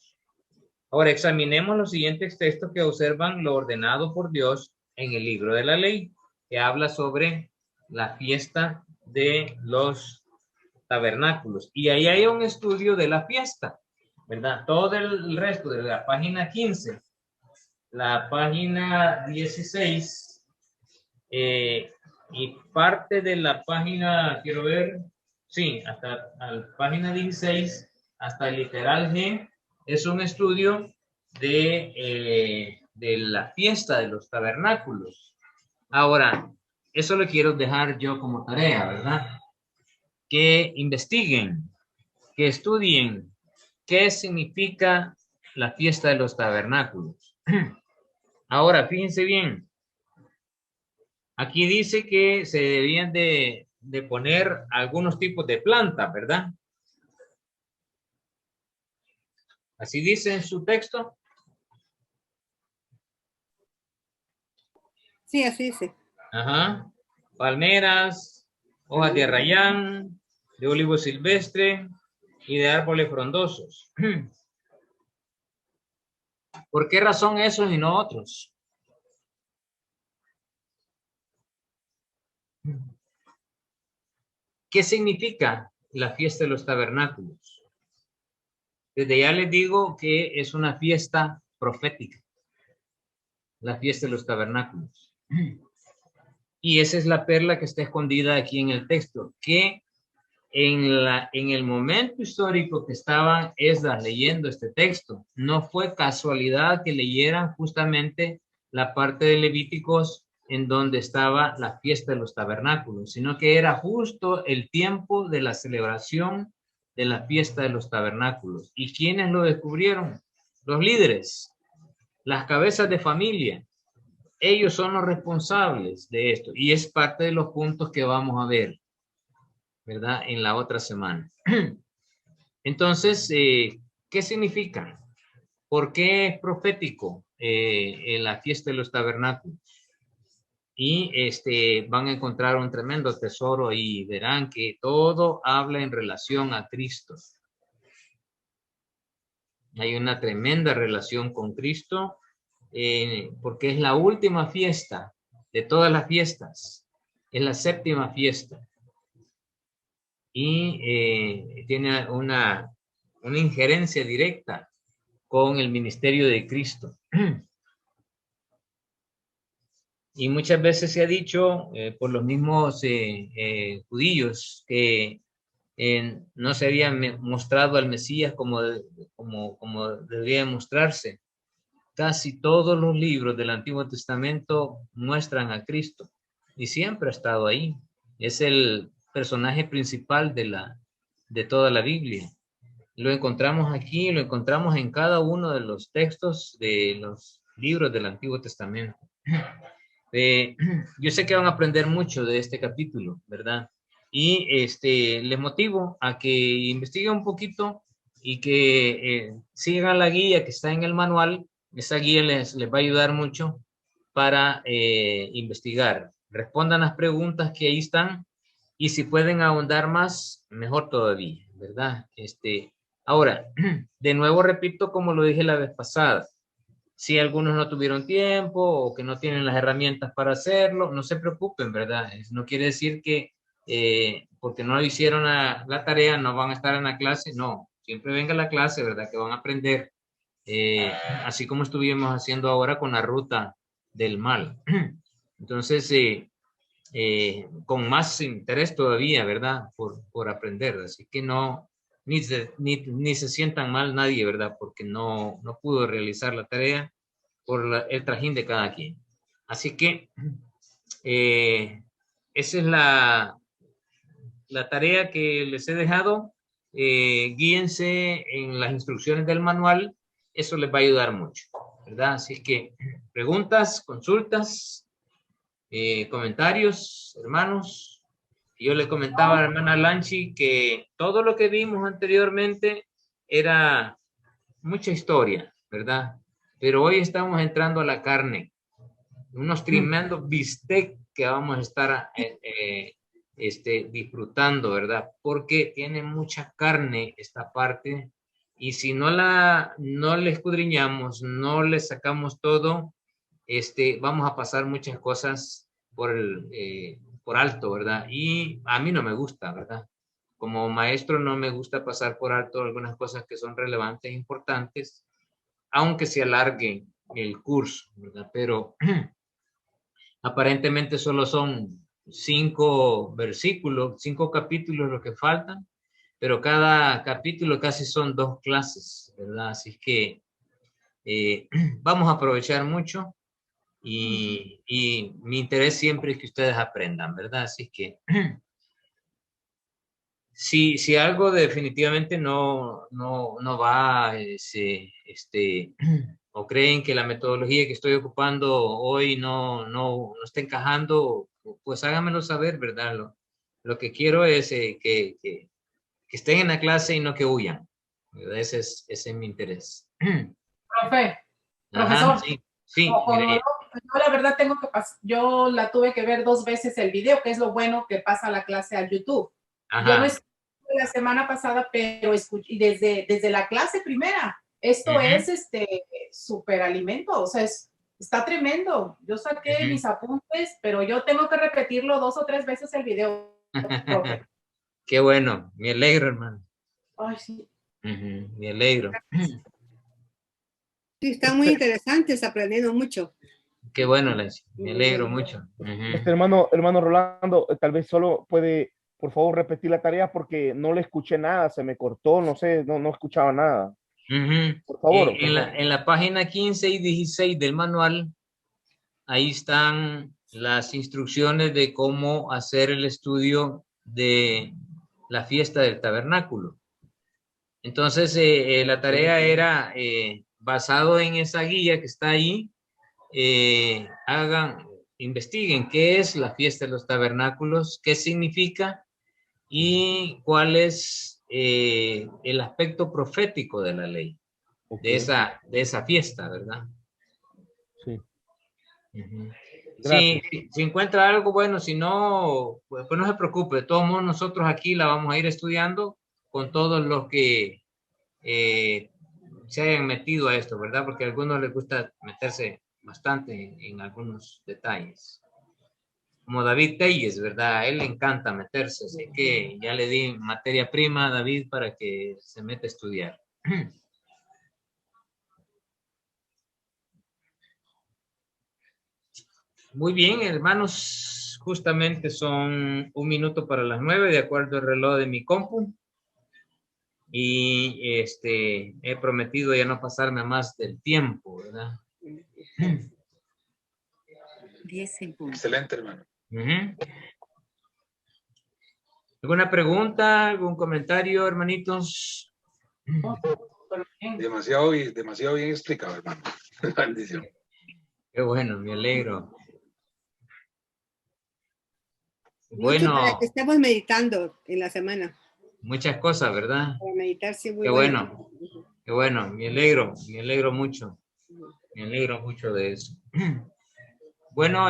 Ahora examinemos los siguientes textos que observan lo ordenado por Dios en el libro de la ley, que habla sobre la fiesta de los tabernáculos. Y ahí hay un estudio de la fiesta, ¿verdad? Todo el resto de la página 15, la página 16, y parte de la página, quiero ver, sí, hasta la página 16, hasta el literal G, es un estudio de la fiesta de los tabernáculos. Ahora, eso lo quiero dejar yo como tarea, ¿verdad? Que investiguen, que estudien qué significa la fiesta de los tabernáculos. Ahora, fíjense bien. Aquí dice que se debían de poner algunos tipos de plantas, ¿verdad? Así dice en su texto. Sí, así dice. Ajá. Palmeras, hojas de arrayán, de olivo silvestre y de árboles frondosos. ¿Por qué razón esos y no otros? ¿Qué significa la fiesta de los tabernáculos? Desde ya les digo que es una fiesta profética. La fiesta de los tabernáculos. Y esa es la perla que está escondida aquí en el texto, que en el momento histórico que estaba Esdras leyendo este texto, no fue casualidad que leyeran justamente la parte de Levíticos en donde estaba la fiesta de los tabernáculos, sino que era justo el tiempo de la celebración de la fiesta de los tabernáculos. ¿Y quiénes lo descubrieron? Los líderes, las cabezas de familia. Ellos son los responsables de esto y es parte de los puntos que vamos a ver, ¿verdad? En la otra semana. Entonces, ¿qué significa? ¿Por qué es profético en la fiesta de los tabernáculos? Y van a encontrar un tremendo tesoro y verán que todo habla en relación a Cristo. Hay una tremenda relación con Cristo porque es la última fiesta de todas las fiestas. Es la séptima fiesta. Y tiene una injerencia directa con el ministerio de Cristo. Y muchas veces se ha dicho por los mismos judíos que no se había mostrado al Mesías como debería mostrarse. Casi todos los libros del Antiguo Testamento muestran a Cristo y siempre ha estado ahí. Es el personaje principal de toda la Biblia. Lo encontramos aquí, lo encontramos en cada uno de los textos de los libros del Antiguo Testamento. Yo sé que van a aprender mucho de este capítulo, ¿verdad? Y les motivo a que investiguen un poquito y que sigan la guía que está en el manual. Esa guía les va a ayudar mucho para investigar. Respondan las preguntas que ahí están y si pueden ahondar más, mejor todavía, ¿verdad? Ahora, de nuevo repito como lo dije la vez pasada. Si algunos no tuvieron tiempo o que no tienen las herramientas para hacerlo, no se preocupen, ¿verdad? No quiere decir que porque no hicieron la tarea no van a estar en la clase. No, siempre venga a la clase, ¿verdad? Que van a aprender. Así como estuvimos haciendo ahora con la ruta del mal. Entonces, con más interés todavía, ¿verdad? Por aprender. Así que no, ni se sientan mal nadie, ¿verdad? Porque no pudo realizar la tarea por el trajín de cada quien. Así que esa es la tarea que les he dejado. Guíense en las instrucciones del manual. Eso les va a ayudar mucho, ¿verdad? Así que preguntas, consultas, comentarios, hermanos. Yo le comentaba a la hermana Lanchi que todo lo que vimos anteriormente era mucha historia, ¿verdad? Pero hoy estamos entrando a la carne. Unos tremendos bistec que vamos a estar disfrutando, ¿verdad? Porque tiene mucha carne esta parte. Y si no le escudriñamos, no le sacamos todo, vamos a pasar muchas cosas por alto, ¿verdad? Y a mí no me gusta, ¿verdad? Como maestro no me gusta pasar por alto algunas cosas que son relevantes e importantes, aunque se alargue el curso, ¿verdad? Pero aparentemente solo son 5 versículos, 5 capítulos lo que faltan, pero cada capítulo casi son 2 clases, ¿verdad? Así que vamos a aprovechar mucho y mi interés siempre es que ustedes aprendan, ¿verdad? Así que si algo definitivamente no va, o creen que la metodología que estoy ocupando hoy no está encajando, pues háganmelo saber, ¿verdad? Lo que quiero es que estén en la clase y no que huyan, ¿verdad? Ese es mi interés. Profesor. Ajá, sí. Yo la verdad yo la tuve que ver 2 veces el video, que es lo bueno que pasa la clase al YouTube. Ajá. Yo no escuché la semana pasada, pero escuché desde la clase primera. Esto es superalimento, o sea, está tremendo. Yo saqué mis apuntes, pero yo tengo que repetirlo 2 o 3 veces el video. Qué bueno, me alegro, hermano. Ay, sí. Me alegro. Sí, están muy interesantes, aprendiendo mucho. Qué bueno, Lancy. Me alegro mucho. Hermano Rolando, tal vez solo puede, por favor, repetir la tarea porque no le escuché nada, se me cortó, no sé, no escuchaba nada. Por favor. En la página 15 y 16 del manual, ahí están las instrucciones de cómo hacer el estudio de la fiesta del tabernáculo. Entonces, la tarea era, basado en esa guía que está ahí, investiguen qué es la fiesta de los tabernáculos, qué significa y cuál es el aspecto profético de la ley, de esa fiesta, ¿verdad? Sí. Si encuentra algo bueno, si no, pues no se preocupe. De todos modos, nosotros aquí la vamos a ir estudiando con todos los que se hayan metido a esto, ¿verdad? Porque a algunos les gusta meterse bastante en algunos detalles. Como David Telles, ¿verdad? A él le encanta meterse, así que ya le di materia prima a David para que se meta a estudiar. Muy bien, hermanos, justamente son 1 minuto para las 9, de acuerdo al reloj de mi compu. Y he prometido ya no pasarme más del tiempo, ¿verdad? 10 segundos. Excelente, hermano. ¿Alguna pregunta, algún comentario, hermanitos? Demasiado bien explicado, hermano. Bendición. Qué bueno, me alegro. Mucho para que estemos meditando en la semana. Muchas cosas, ¿verdad? Para meditar, sí, muy Qué bueno. Qué bueno, me alegro mucho. Me alegro mucho de eso. Bueno,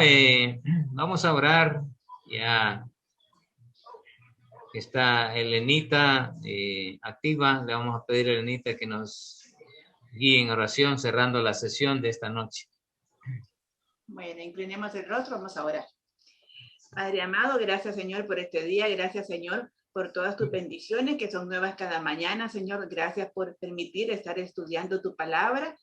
vamos a orar. Ya está Elenita activa. Le vamos a pedir a Elenita que nos guíe en oración, cerrando la sesión de esta noche. Bueno, inclinemos el rostro, vamos a orar. Padre amado, gracias Señor por este día, gracias Señor por todas tus bendiciones que son nuevas cada mañana, Señor. Gracias por permitir estar estudiando tu palabra,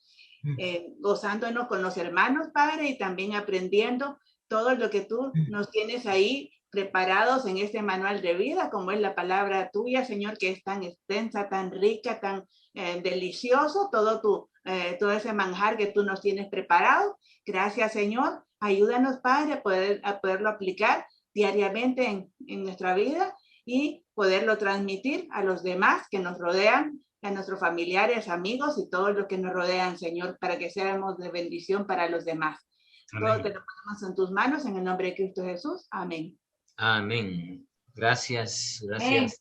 gozándonos con los hermanos, Padre, y también aprendiendo todo lo que tú nos tienes ahí preparados en este manual de vida, como es la palabra tuya, Señor, que es tan extensa, tan rica, tan delicioso, todo ese manjar que tú nos tienes preparado. Gracias, Señor. Ayúdanos, Padre, a poderlo aplicar diariamente en nuestra vida y poderlo transmitir a los demás que nos rodean, a nuestros familiares, amigos y todos los que nos rodean, Señor, para que seamos de bendición para los demás. Amén. Todo te lo ponemos en tus manos, en el nombre de Cristo Jesús. Amén. Amén. Gracias. Gracias.